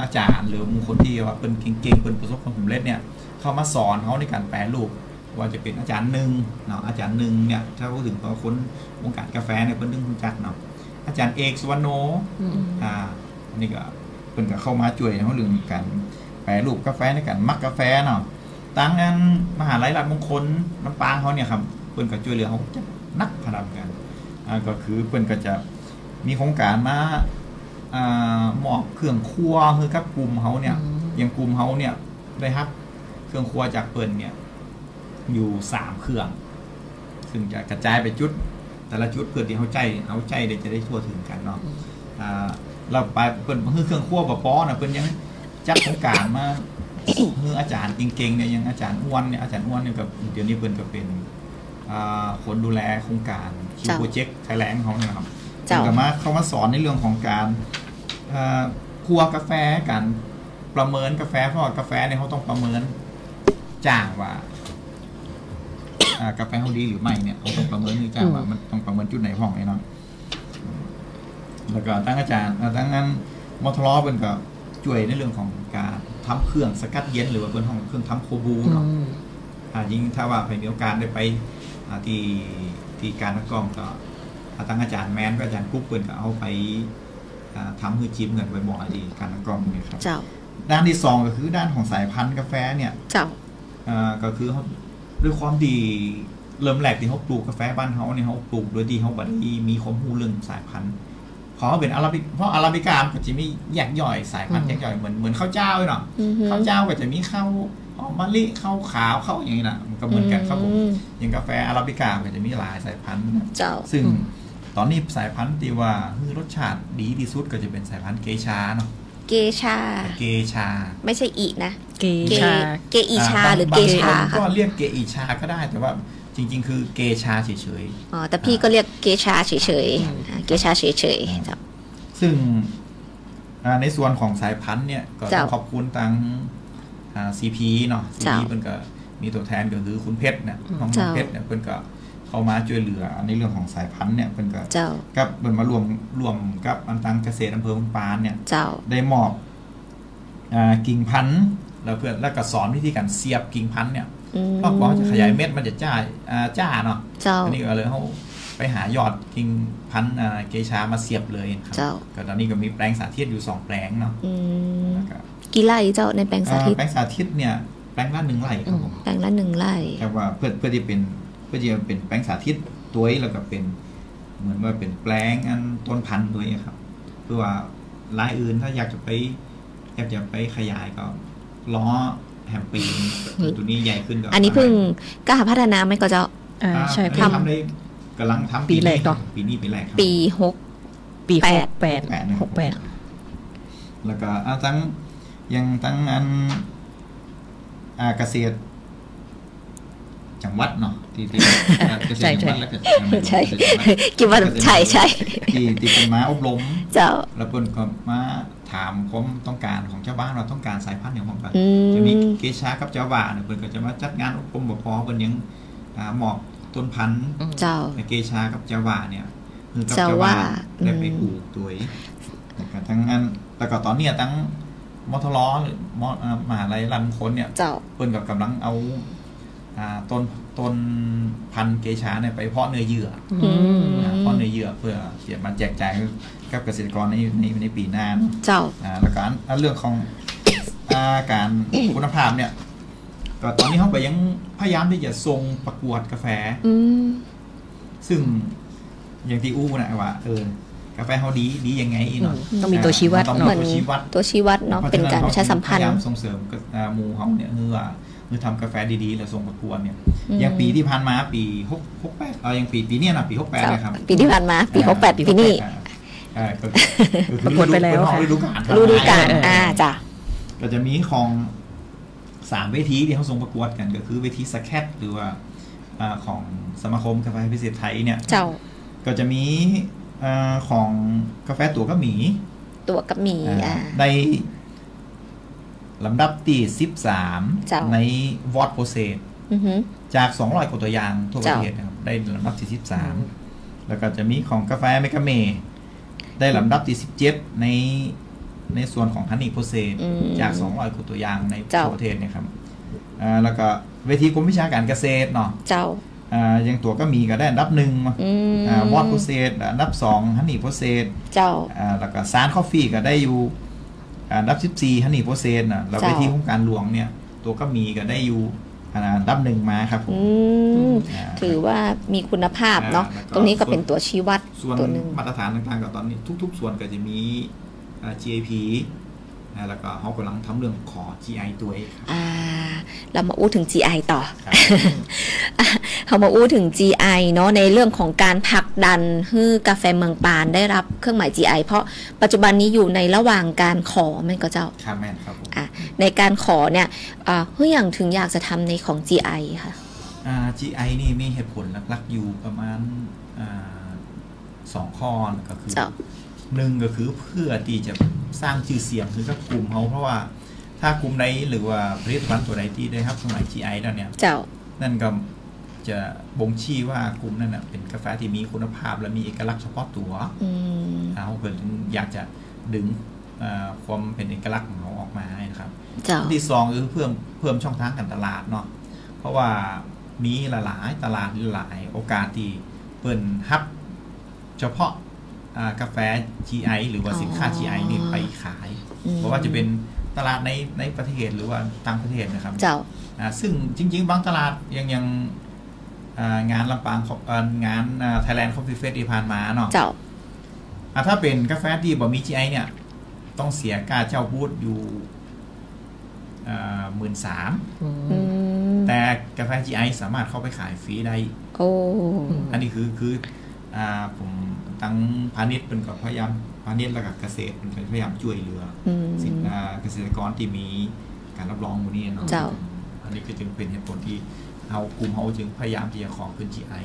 อาจารย์หรือมูคนที่ว่าเป็นเก่งๆเป็นประสบความสำเร็จเนี่ยเข้ามาสอนเขาในการแปรรูปว่าจะเป็นอาจารย์หนึ่งเนาะอาจารย์หนึ่งเนี่ยถ้าพูดถึงคนวงการกาแฟเนี่ยเป็นเรื่องรู้จักเนาะอาจารย์เอกสุวรรณโนอันนี้ก็เป็นก็เข้ามาช่วยเขาเรื่องการแปรรูปกาแฟในการมักกาแฟเนาะตั้งงานมหาลัยราชมงคลลำปางเขาเนี่ยครับเปิ้นก็ช่วยเหลือเขาจะนักพนันกันก็คือเปิ้นก็จะมีโครงการมาหมอบเครื่องครัวคือกับกลุ่มเขาเนี่ยอย่างกลุ่มเขาเนี่ยได้ครับเครื่องครัวจากเปิ้นเนี่ยอยู่3เครื่องซึ่งจะกระจายไปจุดแต่ละจุดเพื่อที่เขาใจจะได้ทั่วถึงกันเนาะเราไปเปิ้นคือเครื่องครัวปอนะเปิ้นยังจัดโครงการมาคืออาจารย์เก่งๆเนี่ยยังอาจารย์อ้วนเนี่ยกับเดี๋ยวนี้เปิ้นก็เป็นคนดูแลโครงการคิวโปรเจกต์ไทยแลนด์เขาเนี่ยครับเขามาสอนในเรื่องของการคั่วกาแฟการประเมินกาแฟเพราะกาแฟเนี่ยเขาต้องประเมินจ้างว่ากาแฟเขาดีหรือไม่เนี่ยเขาต้องประเมินจ้างว่ามันต้องประเมินจุดไหนห้องไอ้เนาะแล้วก็ตั้งอาจารย์ตั้งนั้นมอทลอเป็นก็ช่วยในเรื่องของการทำเครื่องสกัดเย็นหรือว่าเป็นห้องเครื่องทำโคบูเนาะยิ่งถ้าว่าไปมีโอกาสได้ไปที่การนักกล้องก็ตั้งอาจารย์แมนก็อาจารย์กุ๊กเปิดก็เอาไปทำให้จิ้มเงินไปบ่อยดีการนักกล้องนี่ครับด้านที่2ก็คือด้านของสายพันธุ์กาแฟเนี่ยก็คือเขาด้วยความดีเริ่มแรกที่เขาปลูกกาแฟบ้านเขาเนี่ยเขาปลูกโดยที่เขาบัดนี้มีความรู้เรื่องสายพันธุ์ ขอเป็นอาราบิเพราะอาราบิกามันก็จะมีแยกย่อยสายพันธุ์แยกย่อยเหมือนข้าวเจ้าเนาะข้าวเจ้าก็จะมีข้าวหอมมะลิข้าวขาวข้าวอย่างนี้นะมันก็เหมือนกันครับผมอย่างกาแฟอาราบิกาก็จะมีหลายสายพันธุ์ซึ่งตอนนี้สายพันธุ์ที่ว่ารสชาติดีที่สุดก็จะเป็นสายพันธุ์เกชาเนาะเกชาไม่ใช่อีนะเกอีชาหรือเกชาก็เรียกเกอีชาก็ได้แต่ว่าจริงๆคือเกชาเฉยๆอ๋อแต่พี่ก็เรียกเกชาเฉยๆเกชาเฉยๆครับซึ่งในส่วนของสายพันธุ์เนี่ยก็ต้องขอบคุณทางCP เนาะ CP เพิ่นก็มีตัวแทนก็คือคุณเพชรเนี่ยน้องเพชรเนี่ยเพิ่นก็เข้ามาช่วยเหลือในเรื่องของสายพันธุ์เนี่ยเพิ่นก็กับเพิ่นมารวมกับอันตังเกษตรอำเภอบึงปานเนี่ยได้มอบกิ่งพันธุ์แล้วก็สอนวิธีการเสียบกิ่งพันธุ์เนี่ยเพราะว่าจะขยายเม็ดมันจะจ้าเนาะอันนี้ก็เลยเขาไปหายอดกิ่งพันธุ์เกชามาเสียบเลยครับก็ตอนนี้ก็มีแปลงสาธิตอยู่2แปลงเนาะกี่ไร่เจ้าในแปลงสาธิตแปลงสาธิตเนี่ยแปลงละ1 ไร่ครับผมแปลงละ1 ไร่แต่ว่าเพื่อที่เป็นแปลงสาธิตตัวแล้วก็เป็นเหมือนว่าเป็นแปลงอันต้นพันธุ์ตัวครับเพื่อว่ารายอื่นถ้าอยากจะไปขยายก็ล้อแฮมปีตัวนี้ใหญ่ขึ้นก็อันนี้เพิ่งกล้าพัฒนาไหมก็เจ้าใช่ทำได้กำลังทำปีแรกต่อปีนี้ปีแรกปี68แล้วก็ทั้งอันเกษตรจังหวัดเนาะที่เกษตรจังหวัดแล้วก็ใช่คิดว่าใช่ที่เป็นมาอบรมเจ้าแล้วเพิ่นก็มาถามความต้องการของชาวบ้านเราต้องการสายพันธุ์อย่างไรจะมีเกชากับเจ้าว่าเนี่ยเพิ่นก็จะมาจัดงานอบรมบ่พอเพิ่นยังหมอบต้นพันธุ์เจ้าเกชากับเจ้าว่าเนี่ยคือกับเจ้าว่าได้ไปปลูกตัวทั้งนั้นแต่ก็ตอนนี้ทั้งมทลหรือมหาลัยรันคนเนี่ยเพิ่นก็กำลังเอาต้นพันธุ์เกชาเนี่ยไปเพาะเนื้อเยื่อเพาะเนื้อเยื่อเพื่อเสียมาแจกจ่ายกับเกษตรกรในปีหน้าแล้วก็เรื่องของการคุณภาพเนี่ยก็ตอนนี้เขาก็ยังพยายามที่จะส่งประกวดกาแฟซึ่งอย่างที่อู้นะว่ากาแฟเขาดียังไงเนาะต้องมีตัวชี้วัดเหมือนตัวชี้วัดเนาะเป็นการประชาสัมพันธ์ส่งเสริมหมู่เขาเนี่ยคือทำกาแฟดีๆแล้วส่งประกวดเนี่ยอย่างปีที่ผ่านมาปี68อย่างปีนี้นะปี68เลยครับปีที่ผ่านมาปี68ปีนี้ประกวดไปแล้วค่ะฤดูกาลจ้ะก็จะมีของ3 เวทีที่เขาส่งประกวดกันก็คือเวทีสแคทหรือว่าของสมาคมกาแฟพิเศษไทยเนี่ยก็จะมีของกาแฟตัวกับหมีในลำดับที่13ในวอตโปรเซสจาก200 กว่าตัวอย่างทั่วประเทศนะครับได้ลำดับที่13แล้วก็จะมีของกาแฟเมกาเมได้ลำดับที่17ในส่วนของฮันนี่โปรเซสจาก200 กว่าตัวอย่างในทั่วประเทศนะครับแล้วก็เวทีกรมวิชาการเกษตรเนาะยังตัวก็มีก็ได้อันดับ1วอตโปรเซสอันดับ2ฮันนี่โปรเซสแล้วก็ซานคอฟฟี่ก็ได้อยู่อันดับ14ฮันนี่โปรเซสนะแล้วเวทีโครงการหลวงเนี่ยตัวก็มีก็ได้อยู่อันดับ1มาครับผมถือว่ามีคุณภาพเนาะตรงนี้ก็เป็นตัวชี้วัดตัวนึงมาตรฐานต่างๆกับตอนนี้ทุกๆส่วนก็จะมี GAP แล้วก็เขากำลังทำเรื่องขอ GI ตัวเองเรามาอู้ถึง GI ต่อเขามาอู้ถึง GI เนาะในเรื่องของการผลักดันให้กาแฟเมืองปานได้รับเครื่องหมาย GI เพราะปัจจุบันนี้อยู่ในระหว่างการขอแม่ก็เจ้าครับแม่ครับในการขอเนี่ยอย่างถึงอยากจะทำในของ GI ค่ะ GI นี่มีเหตุผลหลักๆอยู่ประมาณ2 ข้อก็คือ1ก็คือเพื่อที่จะสร้างชื่อเสียงคือกับกลุ่มเขาเพราะว่าถ้ากลุ่มใดหรือว่าผลิตภัณฑ์ตัวใดที่ได้รับเครื่องหมาย GI แล้วเนี่ยนั่นก็จะบ่งชี้ว่ากลุ่มนั้นเป็นกาแฟที่มีคุณภาพและมีเอกลักษณ์เฉพาะตัวเขาเกิดอยากจะดึงความเป็นเอกลักษณ์ของเขาออกมานะครับที่2คือเพิ่มช่องทางการตลาดเนาะเพราะว่ามีหลายตลาดหลายโอกาสที่เปิดฮับเฉพาะกาแฟ GI หรือว่าสินค้า GI นี่ไปขายเพราะว่าจะเป็นตลาดในประเทศหรือว่าต่างประเทศนะครับซึ่งจริงๆบางตลาดยังงานลำปางงาน Thailand Coffee Fest ที่ผ่านมาเนาะ ถ้าเป็นกาแฟที่บ่มี GI เนี่ยต้องเสียค่าเช่าบูธอยู่13,000แต่กาแฟ GI สามารถเข้าไปขายฟรีได้อันนี้คือผมตั้งพาณิชย์เป็นกับพยายามพาณิชย์และกับเกษตรเป็นพยายามช่วยเหลือสินเกษตรกรที่มีการรับรองอยู่นี่เนาะอันนี้ก็จึงเป็นเหตุผลที่เอากลุ่มเขาจึงพยายามที่จะขอขึ้น GI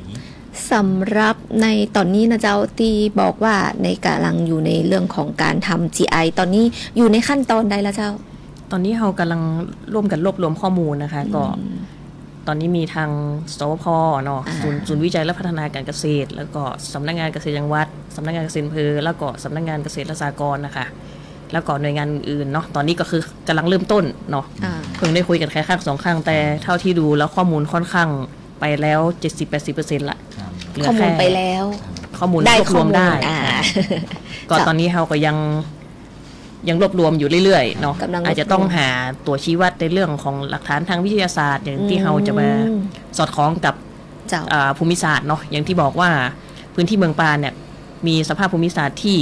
สำหรับในตอนนี้นะเจ้าที่บอกว่าในกำลังอยู่ในเรื่องของการทำ GI ตอนนี้อยู่ในขั้นตอนใดแล้วเจ้าตอนนี้เรากำลังร่วมกันรวบรวมข้อมูลนะคะก็ตอนนี้มีทางสวพ.เนาะศูนย์วิจัยและพัฒนาการเกษตรแล้วก็สำนักงานเกษตรจังหวัดสำนักงานเกษตรอำเภอแล้วก็สำนักงานเกษตรและสหกรณ์นะคะแล้วก็หน่วยงานอื่นเนาะตอนนี้ก็คือกำลังเริ่มต้นเนาะเพิ่งได้คุยกันแค่ครั้ง2 ครั้งแต่เท่าที่ดูแล้วข้อมูลค่อนข้างไปแล้ว 70-80% ละข้อมูลไปแล้วข้อมูลรวบรวมได้ก็ตอนนี้เราก็ยังรวบรวมอยู่เรื่อยๆเนาะอาจจะต้องหาตัวชี้วัดในเรื่องของหลักฐานทางวิทยาศาสตร์อย่างที่เราจะมาสอดคล้องกับภูมิศาสตร์เนาะอย่างที่บอกว่าพื้นที่เมืองปานเนี่ยมีสภาพภูมิศาสตร์ที่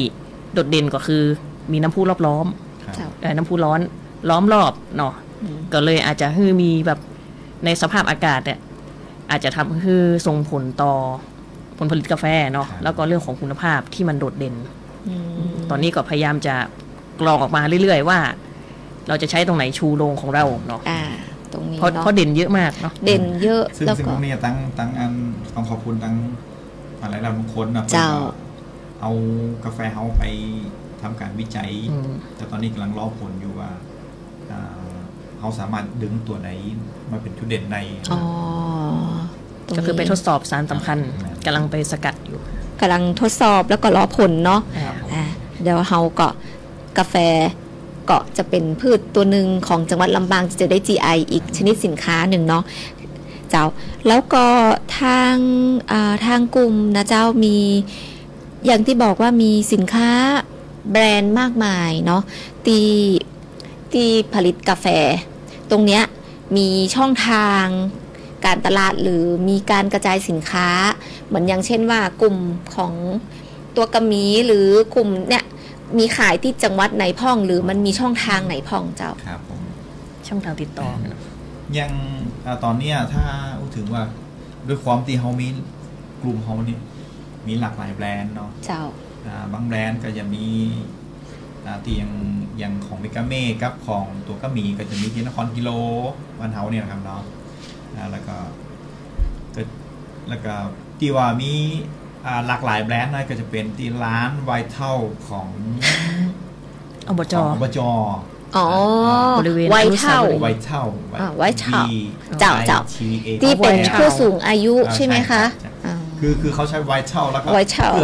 โดดเด่นก็คือมีน้ำพุรอบล้อมน้ำพุร้อนล้อมรอบเนาะก็เลยอาจจะคือมีแบบในสภาพอากาศเนี่ยอาจจะทำให้ส่งผลต่อผลผลิตกาแฟเนาะแล้วก็เรื่องของคุณภาพที่มันโดดเด่นตอนนี้ก็พยายามจะกรองออกมาเรื่อยๆว่าเราจะใช้ตรงไหนชูโรงของเราเนาะตรงนี้เพราะเด่นเยอะมากเนาะเด่นเยอะแล้วก็นี่ตั้งอันต้องขอบคุณตั้งอะไรเราบางคนนะเอากาแฟเฮาไปทำการวิจัยแต่ตอนนี้กำลังรอผลอยู่ว่าเขาสามารถดึงตัวไหนมาเป็นจุดเด่นในก็คือไปทดสอบสารสำคัญกำลังไปสกัดอยู่กำลังทดสอบแล้วก็รอผลเนาะเดี๋ยวเฮาก็กาแฟก็จะเป็นพืชตัวหนึ่งของจังหวัดลำปางจะได้ GI อีกชนิดสินค้าหนึ่งเนาะเจ้าแล้วก็ทางกลุ่มนะเจ้ามีอย่างที่บอกว่ามีสินค้าแบรนด์มากมายเนาะที่ผลิตกาแฟตรงเนี้ยมีช่องทางการตลาดหรือมีการกระจายสินค้าเหมือนอย่างเช่นว่ากลุ่มของตัวกระมีหรือกลุ่มเนี่ยมีขายที่จังหวัดไหนพ่องหรือมันมีช่องทางไหนพ่องเจ้าครับผมช่องทางติดต่อยังตอนนี้ถ้าถึงว่าด้วยความที่เขามีกลุ่มเขาเนี่ยมีหลากหลายแบรนด์เนาะเจ้าบางแบรนด์ก็จะมีที่ยังของเมกาเม่กับของตัวก็มีก็จะมีที่นครกิโลวันเฮาเนี่ยนะครับเนาะแล้วก็ที่ว่ามีหลากหลายแบรนด์นะก็จะเป็นที่ร้านไวท์เท่าของอบจ.บริเวณไวท์เท่าเจ้าที่เป็นผู้สูงอายุใช่ไหมคะคือเขาใช้ไวท์เท่าแล้วก็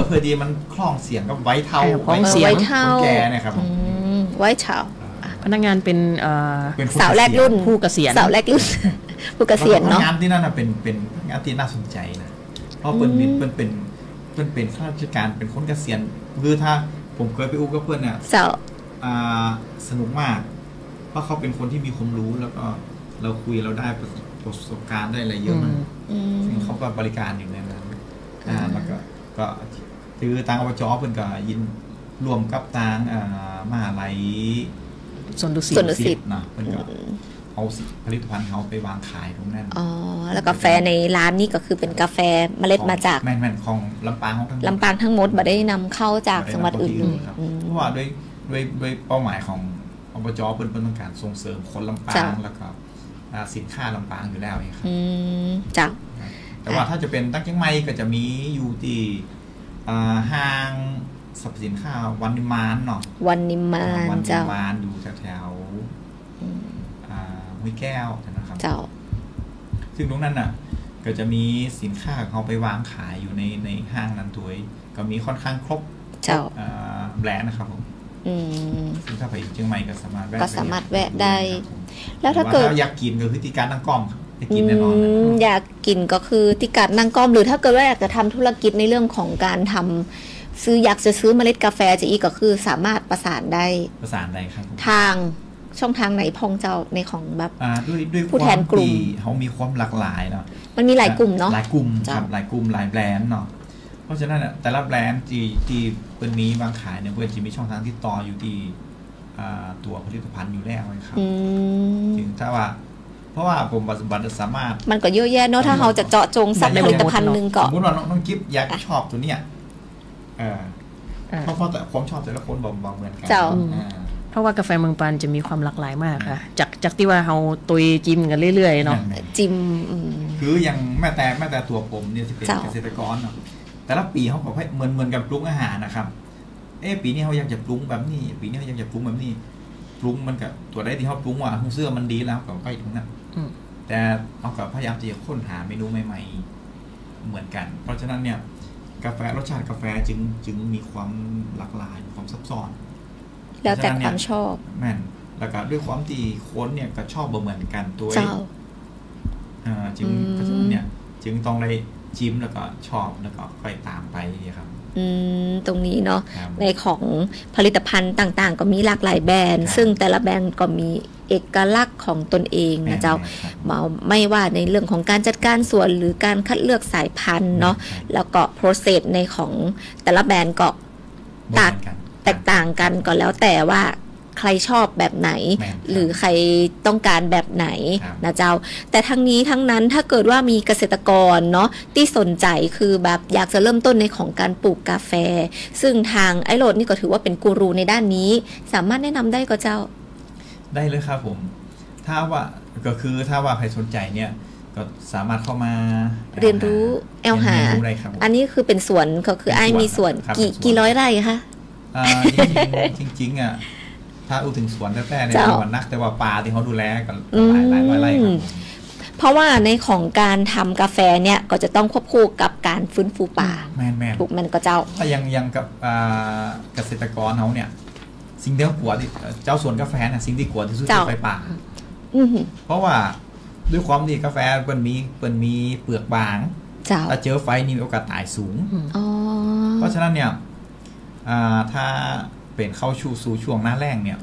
เพื่อดีมันคล้องเสียงกับไวท์เท่าไวท์เท่าแก่นะครับไวท์เท่าพนักงานเป็นสาวแรกรุ่นผู้เกษียณสาวแรกรุ่นผู้เกษียณเนาะงานที่นั่นเป็นงานที่น่าสนใจนะเพราะเป็นข้าราชการเป็นคนเกษียณคือถ้าผมเคยไปอู้กับเพื่อนเนี่ยสนุกมากเพราะเขาเป็นคนที่มีความรู้แล้วก็เราคุยเราได้ประสบการณ์ได้อะไรเยอะมากซึ่งเขาก็บริการอยู่ในนั้นแล้วก็คือทางอบจ.เพิ่นก็ยินรวมกับทางมหาลัยสวนดุสิตนะเพิ่นก็เอาผลิตภัณฑ์เขาไปวางขายตรงนั้นแล้วกาแฟในร้านนี้ก็คือเป็นกาแฟเมล็ดมาจากแม่นของลำปางทั้งหมดบ่ได้นำเข้าจากจังหวัดอื่นเลยเพราะว่าด้วยเป้าหมายของอบจ.เพิ่นต้องการส่งเสริมคนลำปางแล้วก็สินค้าลำปางอยู่แล้วครับจ้ะแต่ว่าถ้าจะเป็นตั้งเชียงใหม่ก็จะมีอยู่ที่ห้างสรรพสินค้าวันนิมานเนาะวันนิมานเจ้าวันนิมานอยู่แถวห้วยแก้วนะครับเจ้าซึ่งตรงนั้นน่ะก็จะมีสินค้าเขาไปวางขายอยู่ในห้างนั้นด้วยก็มีค่อนข้างครบเจ้าแบรนด์นะครับผมซึ่งถ้าไปเชียงใหม่ก็สามารถแวะได้แล้วถ้าเกิดอยากกินก็คือที่การนั่งก้อมอยากกินแน่นอนอยากกินก็คือที่การนั่งก้อมหรือถ้าเกิดว่าอยากจะทำธุรกิจในเรื่องของการทำอยากจะซื้อเมล็ดกาแฟจะอีกก็คือสามารถประสานได้ครับทางช่องทางไหนพองเจ้าในของแบบด้วยผู้แทนกลุ่มเขามีความหลากหลายเนาะมันมีหลายกลุ่มเนาะหลายกลุ่มครับหลายกลุ่มหลายแบรนด์เนาะเพ ราะฉะนั้นเนี่ยแต่ละแบรนด์ที่เป็นมีวางขายเนี่ยเพื่อนจะมีช่องทางที่ต่ออยู่ที่ตัวผลิตภัณฑ์อยู่แล้วครับถึงถ้าว่าเพราะว่าผมปัจจุบันสามารถมันก็เยอะแยะเนาะถ้าเราจะเจาะจงสักผลิตภัณฑ์หนึ่งก็สมมติว่าน้องกิ๊บอยากชอบตัวเนี้ยเพราะแต่ความชอบแต่ละคนบอกเหมือนกันเพราะว่ากาแฟเมืองปานจะมีความหลากหลายมากค่ะจากที่ว่าเราตุยจิ้มกันเรื่อยๆเนาะจิ้มคืออย่างแม่แต่ตัวผมเนี่ยที่เป็นเกษตรกรเนาะแต่ละปีเขาบอกให้เหมือนกับปรุงอาหารนะครับปีนี้เขาอยากจะปรุงแบบนี้ปีนี้เขาอยากจะปรุงแบบนี้ปรุงมันกับตัวได้ที่เขาปรุงว่าเสื้อมันดีแล้วกับไปตรงนั้นแต่เอากับพยายามจะค้นหาเมนูใหม่ๆเหมือนกันเพราะฉะนั้นเนี่ยกาแฟรสชาติกาแฟจึงมีความหลากหลายความซับซ้อนแล้วแต่ความชอบแม่นแล้วก็ด้วยความที่คนเนี่ยก็ชอบเหมือนกันตัวจึงเนี่ยจึงต้องได้จิ้มแล้วก็ชอบแล้วก็ค่อยตามไปครับตรงนี้เนาะในของผลิตภัณฑ์ต่างๆก็มีหลากหลายแบรนด์ซึ่งแต่ละแบรนด์ก็มีเอกลักษณ์ของตนเองนะเจ้าไม่ว่าในเรื่องของการจัดการสวนหรือการคัดเลือกสายพันธุ์เนาะแล้วก็ process ในของแต่ละแบรนด์ก็แตกต่างกันก็แล้วแต่ว่าใครชอบแบบไหนหรือใครต้องการแบบไหนนะเจ้าแต่ทั้งนี้ทั้งนั้นถ้าเกิดว่ามีเกษตรกรเนาะที่สนใจคือแบบอยากจะเริ่มต้นในของการปลูกกาแฟซึ่งทางไอโรดนี่ก็ถือว่าเป็นกูรูในด้านนี้สามารถแนะนำได้ก็เจ้าได้เลยครับผมถ้าว่าใครสนใจเนี่ยก็สามารถเข้ามาเรียนรู้หาอันนี้คือเป็นสวนก็คือไอมีสวนกี่ร้อยไร่คะจริงๆถ้าถึงสวนแท้ๆในสวนนักแต่ว่าป่าที่เขาดูแลกันหลายไร่ครับเพราะว่าในของการทำกาแฟเนี่ยก็จะต้องควบคู่กับการฟื้นฟูป่าถูกมันก็เจ้าถ้ายังกับเกษตรกรเขาเนี่ยสิ่งที่เขากลัวที่เจ้าสวนกาแฟเนี่ยสิ่งที่กลัวที่สุดคือไฟป่าเพราะว่าด้วยความที่กาแฟเปิ้นมีเปลือกบางถ้าเจอไฟนี่มีโอกาสตายสูงเพราะฉะนั้นเนี่ยถ้าเป็นเข้าสู่ช่วงหน้าแล้งเนี่ย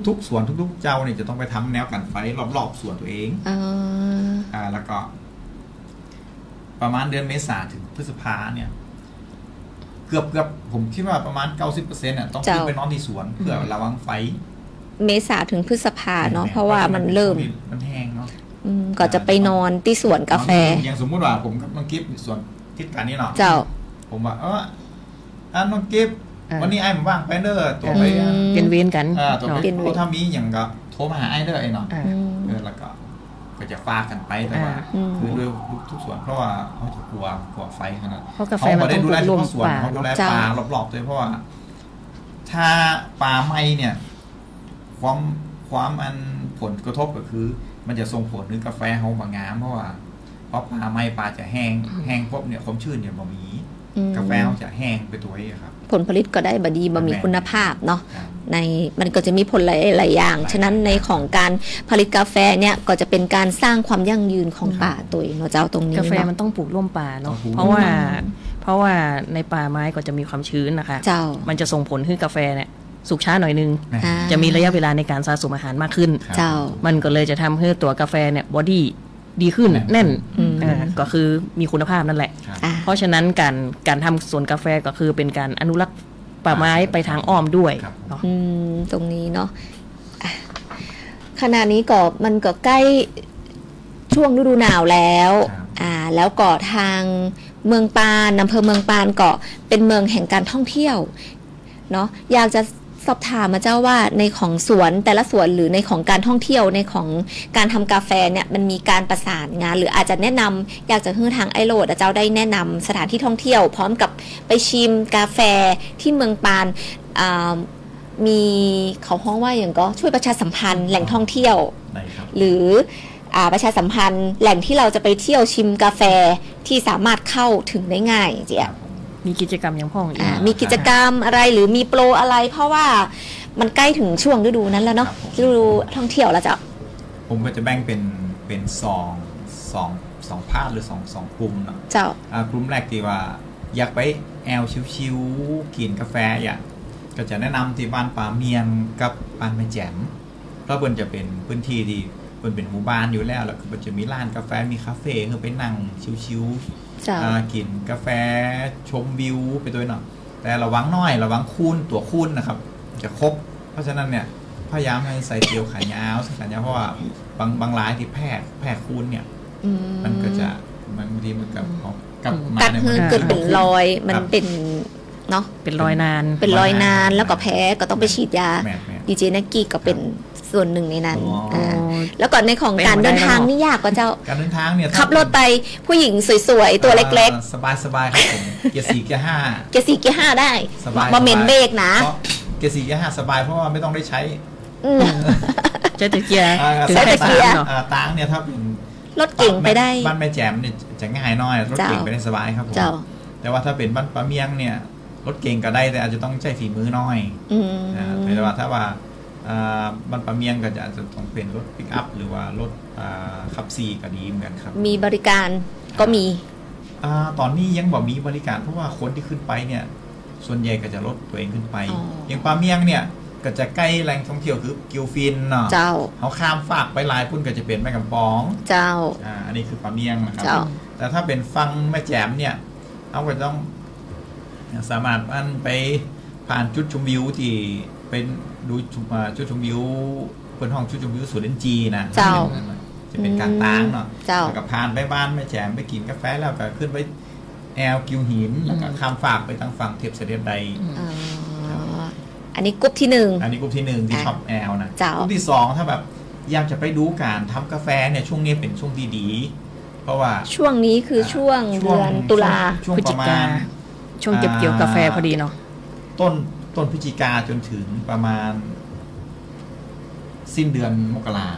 ทุกสวนทุกเจ้าเนี่ยจะต้องไปทำแนวกันไฟรอบๆสวนตัวเองแล้วก็ประมาณเดือนเมษาถึงพฤษภาเนี่ยเกือบผมคิดว่าประมาณ 90% เนี่ยต้องขึ้นไปนอนที่สวนเพื่อระวังไฟเมษาถึงพฤษภาเนาะเพราะว่ามันเริ่มมันแห้งเนาะก็จะไปนอนที่สวนกาแฟอย่างสมมุติว่าผมกับน้องกิฟต์สวนทิศการนี้เนาะผมว่าน้องกิฟต์วันนี้ไอ้ผมว่างไปเด้อตัวไปเป็นเวียนกันตัวไปถ้ามีอย่างก็โทรมาหาไอ้เด้อไอ้เนาะแล้วก็จะฟากันไปแต่ว่าคือด้วยทุกส่วนเพราะว่าเขาจะกลัวไฟขนาดเขาไม่ได้ดูแลทุกส่วนเขาดูแลป่ารอบๆด้วยเพราะว่าถ้าป่าไหม้เนี่ยความอันผลกระทบก็คือมันจะส่งผลถึงกาแฟเขาบางงามเพราะว่าเพราะป่าไหม้ป่าจะแห้งพบเนี่ยความชื้นเนี่ยบ่มีกาแฟเขาจะแห้งไปตัวนี้ครับผลผลิตก็ได้บดีบ่มีคุณภาพเนาะในมันก็จะมีผลหลายอย่างฉะนั้นในของการผลิตกาแฟเนี่ยก็จะเป็นการสร้างความยั่งยืนของป่าตัวเนาะเจ้าตรงนี้กาแฟมันต้องปลูกร่วมป่าเนาะเพราะว่าในป่าไม้ก็จะมีความชื้นนะคะมันจะส่งผลให้กาแฟเนี่ยสุกช้าหน่อยนึงจะมีระยะเวลาในการสะสมอาหารมากขึ้นมันก็เลยจะทำให้ตัวกาแฟเนี่ยบอดี้ดีขึ้นแน่นก็คือมีคุณภาพนั่นแหละเพราะฉะนั้นการทำสวนกาแฟก็คือเป็นการอนุรักษ์ป่าไม้ไปทางอ้อมด้วยตรงนี้เนาะขณะนี้ก็มันก็ใกล้ช่วงฤดูหนาวแล้วแล้วก็ทางเมืองปานอำเภอเมืองปานก็เป็นเมืองแห่งการท่องเที่ยวเนาะอยากจะสอบถามมาเจ้าว่าในของสวนแต่ละสวนหรือในของการท่องเที่ยวในของการทำกาแฟเนี่ยมันมีการประสานงานหรืออาจจะแนะนำอยากจะให้ทางไอโรดเจ้าได้แนะนำสถานที่ท่องเที่ยวพร้อมกับไปชิมกาแฟที่เมืองปานมีเขาฮ้องว่าอย่างก็ช่วยประชาสัมพันธ์แหล่งท่องเที่ยวหรือประชาสัมพันธ์แหล่งที่เราจะไปเที่ยวชิมกาแฟที่สามารถเข้าถึงได้ง่ายเจ๊มีกิจกรรมอย่างพ่องมีกิจกรรมอะไรหรือมีโปรอะไรเพราะว่ามันใกล้ถึงช่วงฤดูนั้นแล้วเนาะฤดูท่องเที่ยวแล้วจ้ะผมก็จะแบ่งเป็นสองภาคหรือสองกลุ่มเนาะเจ้ากลุ่มแรกที่ว่าอยากไปแอลชิวๆกินกาแฟอย่างก็จะแนะนำที่บ้านป่าเมียงกับบ้านแม่แจ่มเพราะเพิ่นจะเป็นพื้นที่ที่ เป็นหมู่บ้านอยู่แล้วแล้วก็จะมีร้านกาแฟมีคาเฟ่คือไปนั่งชิวๆกินกาแฟชมวิวไปด้วยเนาะแต่ระวังน้อยระวังคูณตัวคูณนะครับจะครบเพราะฉะนั้นเนี่ยพยายามให้ใส่เกลียวขายาวใส่ขายาวเพราะว่าบางร้านที่แพร่คูณเนี่ยมันก็จะมันบางทีมันกับกัดคือเกิดเป็นรอยมันเป็นเนาะเป็นรอยนานแล้วก็แพ้ก็ต้องไปฉีดยาดีเจนักกี้ก็เป็นส่วนหนึ่งในนั้นแล้วก่อนในของการเดินทางนี่ยากกว่าเจ้าการเดินทางเนี่ยขับรถไปผู้หญิงสวยๆตัวเล็กๆสบายครับผมเกียร์4เกียร์5เกียร์4เกียร์5ได้มาเมนเบรกนะเกียร์4เกียร์5สบายเพราะว่าไม่ต้องได้ใช้ใช้แต่เกียร์ต่างเนี่ยถ้าเป็นรถเก่งไปได้บ้านแม่แจ่มเนี่ยจะง่ายน้อยรถเก่งไปได้สบายครับผมแต่ว่าถ้าเป็นบ้านป้าเมียงเนี่ยรถเก่งก็ได้แต่อาจจะต้องใช้ฝีมือน้อยแต่ว่าถ้าว่าบ้านป้าเมียงก็จะต้องเป็นรถปิกอัพหรือว่ารถขับซีก็ดีเหมือนกันครับมีบริการก็มีตอนนี้ยังบอกมีบริการเพราะว่าคนที่ขึ้นไปเนี่ยส่วนใหญ่ก็จะรถตัวเองขึ้นไปอย่างป้าเมียงเนี่ยก็จะใกล้แหล่งท่องเที่ยวคือกิวฟินเนาะเขาข้ามฝากไปลายพุ่นก็จะเป็นแม่กำปองอันนี้คือป้าเมียงนะครับแต่ถ้าเป็นฟังแม่แจ่มเนี่ยเขาก็ต้องสามารถไปผ่านจุดชมวิวที่เป็นดูจุดชมวิวเป็นห้องจุดชมวิวสวนเล่นจีนะจะเป็นการตั้งเนาะแล้วก็ผ่านไปบ้านแม่แจ่มไปกินกาแฟแล้วก็ขึ้นไปแอลกิวหินแล้วก็ข้ามฝากไปทางฝั่งเทียบเสด็จใดอันนี้กลุ่มที่1อันนี้กลุ่มที่1ที่ชอบแอลนะกลุ่มที่2ถ้าแบบอยากจะไปดูการทำกาแฟเนี่ยช่วงนี้เป็นช่วงดีๆเพราะว่าช่วงนี้คือช่วงเดือนตุลาพฤศจิกาช่วงเก็บเกี่ยวกาแฟพอดีเนาะต้นพฤศจิกาจนถึงประมาณสิ้นเดือนมกรา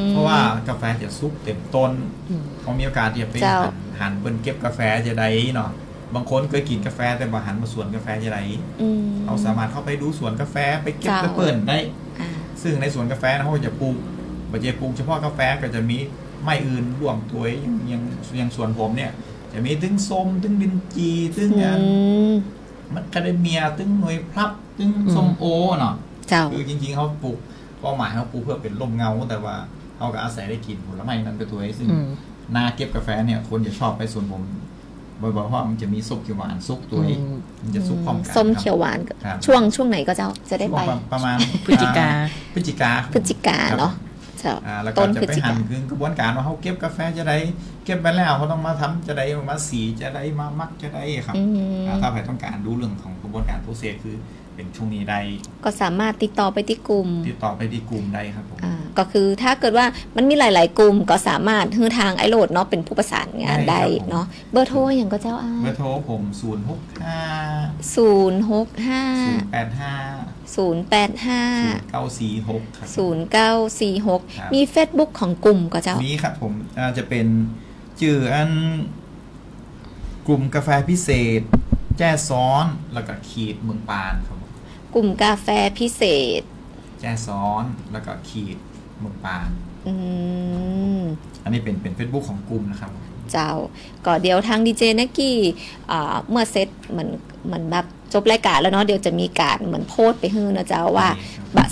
เพราะว่ากาแฟจะซุกเต็มต้นเขามีโอกาสที่จะไปหันเปิ้นเก็บกาแฟจะได้เนาะบางคนเคยกินกาแฟแต่มาหันมาสวนกาแฟจะได้เราสามารถเข้าไปดูสวนกาแฟไปเก็บไปเปิดได้ซึ่งในสวนกาแฟนะเขาจะปลูกบัจเจปลูกเฉพาะกาแฟก็จะมีไม้อื่นร่วมตัวอย่างสวนผมเนี่ยจะมีตึ้งส้มตึ้งดินจีตึ้งมันคาเดเมียตึ้งหน่วยพลับตึ้งส้มโอเนาะคือจริงๆเขาปลูกเป้าหมายเขาปลูกเพื่อเป็นร่มเงาแต่ว่าเขาก็อาศัยได้กินผลไม้นั้นไปตัวซึ่งนาเก็บกาแฟเนี่ยคนจะชอบไปสวนผมบ่อยๆเพราะมันจะมีส้มเขียวหวานซุกตัวมันจะซุกพร้อมกันส้มเขียวหวานช่วงไหนก็จะได้ไปประมาณพฤศจิกาเนาะแล้วก็จะไปหันคือกระบวนการว่าเขาเก็บกาแฟจะได้เก็บไปแล้วเขาต้องมาทำจะได้มาสีจะได้มามักจะได้ครับถ้าใครต้องการดูเรื่องของกระบวนการโปรเซสคือเป็นช่วงนี้ได้ก็สามารถติดต่อไปที่กลุ่มได้ครับผมก็คือถ้าเกิดว่ามันมีหลายๆกลุ่มก็สามารถฮือทางไอโหลดเนาะเป็นผู้ประสานงานได้เนาะเบอร์โทรอย่างก็เจ้าเบอร์โทรผม065 มี Facebook ของกลุ่มก็เจ้ามีครับผมจะเป็นชื่ออันกลุ่มกาแฟพิเศษแจ้ซ้อนแล้วก็ขีดเมืองปานครับกลุ่มกาแฟพิเศษแจ้ซ้อนแล้วก็ขีดเมืองปานอันนี้เป็น Facebook ของกลุ่มนะครับเจ้าก็เดี๋ยวทางดีเจนักกี้เมื่อเซตเหมือนแบบจบรายการแล้วเนาะเดี๋ยวจะมีการเหมือนโพสต์ไปฮื้อนะเจ้าว่า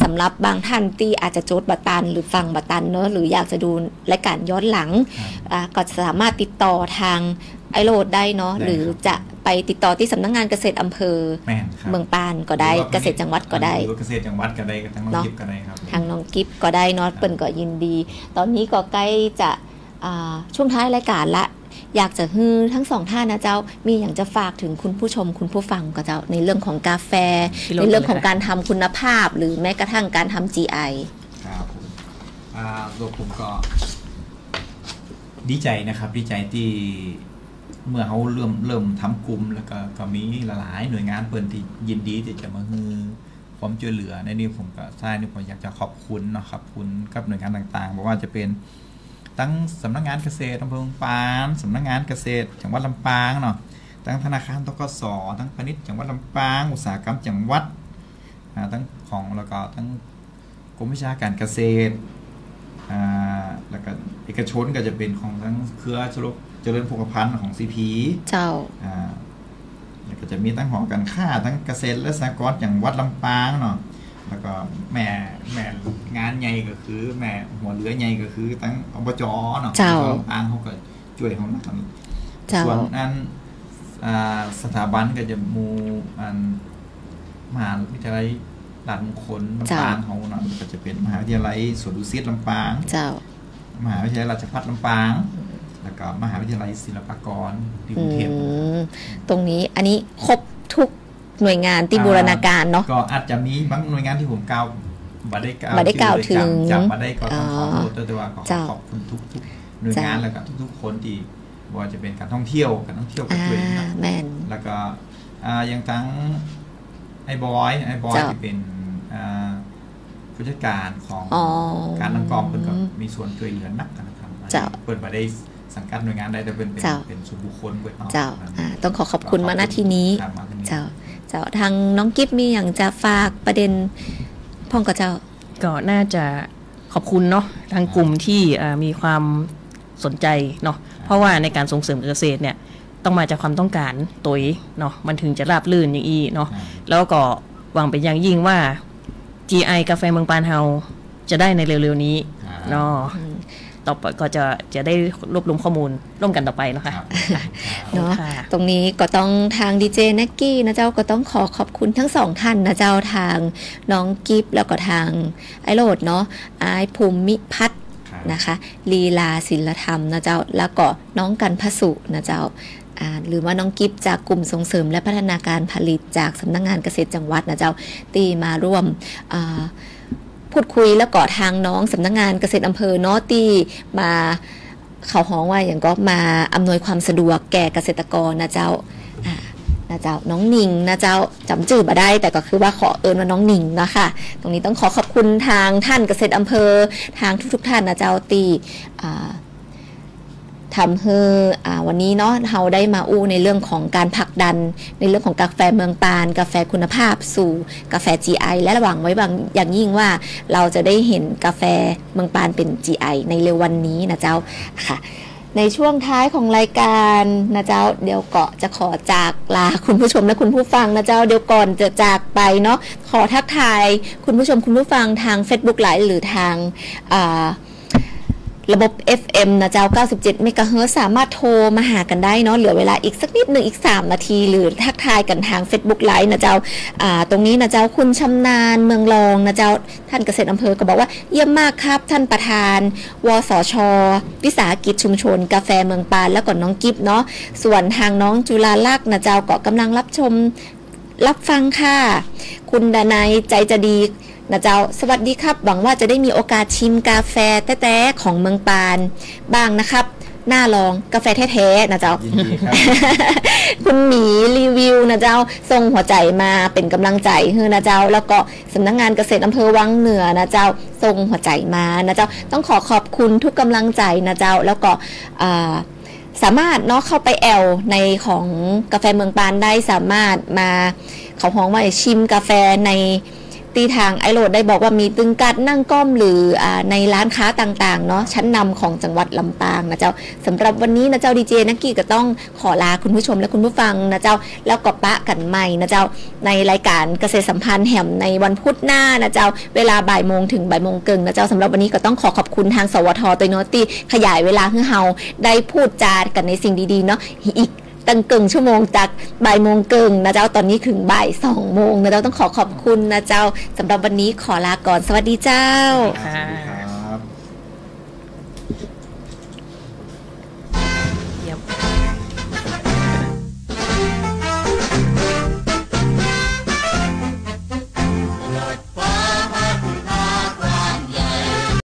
สำหรับบางท่านที่อาจจะโจทย์บัตันหรือฟังบัตันเนาะหรืออยากจะดูรายการย้อนหลังก็สามารถติดต่อทางไอโหลดได้เนาะหรือจะไปติดต่อที่สำนักงานเกษตรอำเภอเมืองปานก็ได้เกษตรจังหวัดก็ได้เกษตรจังหวัดก็ได้ทางน้องกิฟก็ได้ครับทางน้องกิฟก็ได้เนาะเปิ้นก็ยินดีตอนนี้ก็ใกล้จะช่วงท้ายรายการละอยากจะฮือทั้งสองท่านนะเจ้ามีอย่างจะฝากถึงคุณผู้ชมคุณผู้ฟังก็เจ้าในเรื่องของกาแฟในเรื่องของการทำคุณภาพหรือแม้กระทั่งการทำ GI ครับตัวผมก็ดีใจนะครับดีใจที่เมื่อเขาเริ่มทำกลุ่มแล้วก็มีหลายหน่วยงานเปิดที่ยินดีที่จะมาฮือความช่วยเหลือในนี้ผมก็ใช่นี่ผมอยากจะขอบคุณนะครับคุณกับหน่วยงานต่างๆบอกว่าจะเป็นทั้งสำนักงานเกษตรอำเภอลำปางสำนักงานเกษตรจังหวัดลำปางเนาะทั้งธนาคารธกส.ทั้งพาณิชย์จังหวัดลำปางอุตสาหกรรมจังหวัดทั้งของแล้วก็ทั้งกรมวิชาการเกษตรแล้วก็เอกชนก็จะเป็นของทั้งเครือเจริญโภคภัณฑ์ของ CP เจ้าแล้วก็จะมีทั้งหอการค้าทั้งเกษตรและสหกรณ์จังหวัดลำปางเนาะ แล้วก็แม่งานใหญ่ก็คือแม่หัวเรือใหญ่ก็คือตั้งอบจเนาะลำปางเขาก็ช่วยเขาหนักส่วนนั้นสถาบันก็จะมูมหาวิทยาลัยราชมงคลลำปางเขาเนาะก็จะเป็นมหาวิทยาลัยสวนดุสิตลำปางมหาวิทยาลัยราชภัฏลำปางแล้วก็มหาวิทยาลัยศิลปากรที่กรุงเทพตรงนี้อันนี้ครบทุกหน่วยงานที่บูรณาการเนาะก็อาจจะมีบางหน่วยงานที่ผมกล่าวบัได้กล่าวถึงจับมาได้ก็ต้องขอโทษแต่ว่าขอบคุณทุกหน่วยงานแล้วก็ทุกๆคนที่ว่าจะเป็นการท่องเที่ยวก็ช่วยนะแล้วก็อย่างทั้งไอ้บอยที่เป็นผู้จัดการของการนังกองเพิ่นก็มีส่วนช่วยเหลือนักนะครับเปิดมาได้สังกัดหน่วยงานได้แต่เป็นส่วนบุคคลเปิดเนาะต้องขอบคุณมาณที่นี้เจ้าทางน้องกิฟมีอย่างจะฝากประเด็นพ่องกับเจ้าก็น่าจะขอบคุณเนาะทางกลุ่มที่มีความสนใจเนาะเพราะว่าในการส่งเสริมเกษตรเนี่ยต้องมาจากความต้องการตัวเนาะมันถึงจะราบรื่นอย่างอีเนาะแล้วก็หวังเป็นอย่างยิ่งว่า GI กาแฟเมืองปานเฮาจะได้ในเร็วๆนี้เนาะต่อไปก็จะได้รวบรวมข้อมูลร่วมกันต่อไปนะคะเนาะตรงนี้ก็ต้องทางดีเจแน็กกี้นะเจ้าก็ต้องขอบคุณทั้งสองท่านนะเจ้าทางน้องกิฟแล้วก็ทางไอโรดเนาะไอภูมิพัฒน์นะคะลีลาศิลธรรมนะเจ้าแล้วก็น้องกันพสุนะเจ้าหรือว่าน้องกิฟจากกลุ่มส่งเสริมและพัฒนาการผลิตจากสำนักงานเกษตรจังหวัดนะเจ้าตีมาร่วมพูดคุยแล้วก็ทางน้องสำนักงานเกษตรอำเภอเนาะที่มาเขาห้องว่าอย่างก็มาอำนวยความสะดวกแก่เกษตรกรนะเจ้านะเจ้าน้องหนิงนะเจ้าจำชื่อมาได้แต่ก็คือว่าขอเอิญว่าน้องหนิงนะคะตรงนี้ต้องขอบคุณทางท่านเกษตรอำเภอทางทุกท่านนะเจ้าตีทำให้วันนี้เนาะเราได้มาอู้ในเรื่องของการผลักดันในเรื่องของกาแฟเมืองปานกาแฟคุณภาพสู่กาแฟ GI และระหว่างไว้บางอย่างยิ่งว่าเราจะได้เห็นกาแฟเมืองปานเป็น GI ในเร็ววันนี้นะเจ้าค่ะในช่วงท้ายของรายการนะเจ้าเดี๋ยวก็จะขอจากลาคุณผู้ชมและคุณผู้ฟังนะเจ้าเดี๋ยวก่อนจะจากไปเนาะขอทักทายคุณผู้ชมคุณผู้ฟังทาง Facebook Live หรือทางระบบ FM นะเจ้า97 เมกะเฮิรตซ์สามารถโทรมาหากันได้เนาะเหลือเวลาอีกสักนิดนึงอีก3นาทีหรือทักทายกันทาง Facebook Live นะเจ้าตรงนี้นะเจ้าคุณชำนาญเมืองรองนะเจ้าท่านเกษตรอำเภอก็บอกว่าเยี่ยมมากครับท่านประธานวสช.วิสาหกิจชุมชนกาแฟเมืองปานแล้วก็น้องกิฟเนาะส่วนทางน้องจุฬาลักษณ์นะเจ้าก็กำลังรับฟังค่ะคุณดนัยใจจะดีนะเจ้าสวัสดีครับหวังว่าจะได้มีโอกาสชิมกาแฟแท้ๆของเมืองปานบ้างนะครับน่าลองกาแฟแท้ๆนะเจ้า คุณหมีรีวิวนะเจ้าส่งหัวใจมาเป็นกำลังใจให้นะเจ้าแล้วก็สำนักงานเกษตรอำเภอวังเหนือนะเจ้าส่งหัวใจมานะเจ้าต้องขอบคุณทุกกำลังใจนะเจ้าแล้วก็สามารถเนาะเข้าไปแอลในของกาแฟเมืองปานได้สามารถมาเขาห้องว่าชิมกาแฟในตีทางไอโรดได้บอกว่ามีตึงกัดนั่งก้มหรือในร้านค้าต่างๆเนาะชั้นนำของจังหวัดลำปางนะเจ้าสำหรับวันนี้นะเจ้าดีเจนักกี้ก็ต้องขอลาคุณผู้ชมและคุณผู้ฟังนะเจ้าแล้วก็ปะกันใหม่นะเจ้าในรายการเกษตรสัมพันธ์แห่มในวันพุธหน้านะเจ้าเวลาบ่ายโมงถึงบ่ายโมงครึ่งนะเจ้าสำหรับวันนี้ก็ต้องขอบคุณทางสวท.ตัวโนตีขยายเวลาให้เฮาได้พูดจากันในสิ่งดีๆเนาะอีกตั้งเกิงชั่วโมงจากบ่ายโมงเกิงนะเจ้าตอนนี้ถึงบ่าย2 โมงนะเจ้าต้องขอบคุณนะเจ้าสำหรับวันนี้ขอลาก่อนสวัสดีเจ้า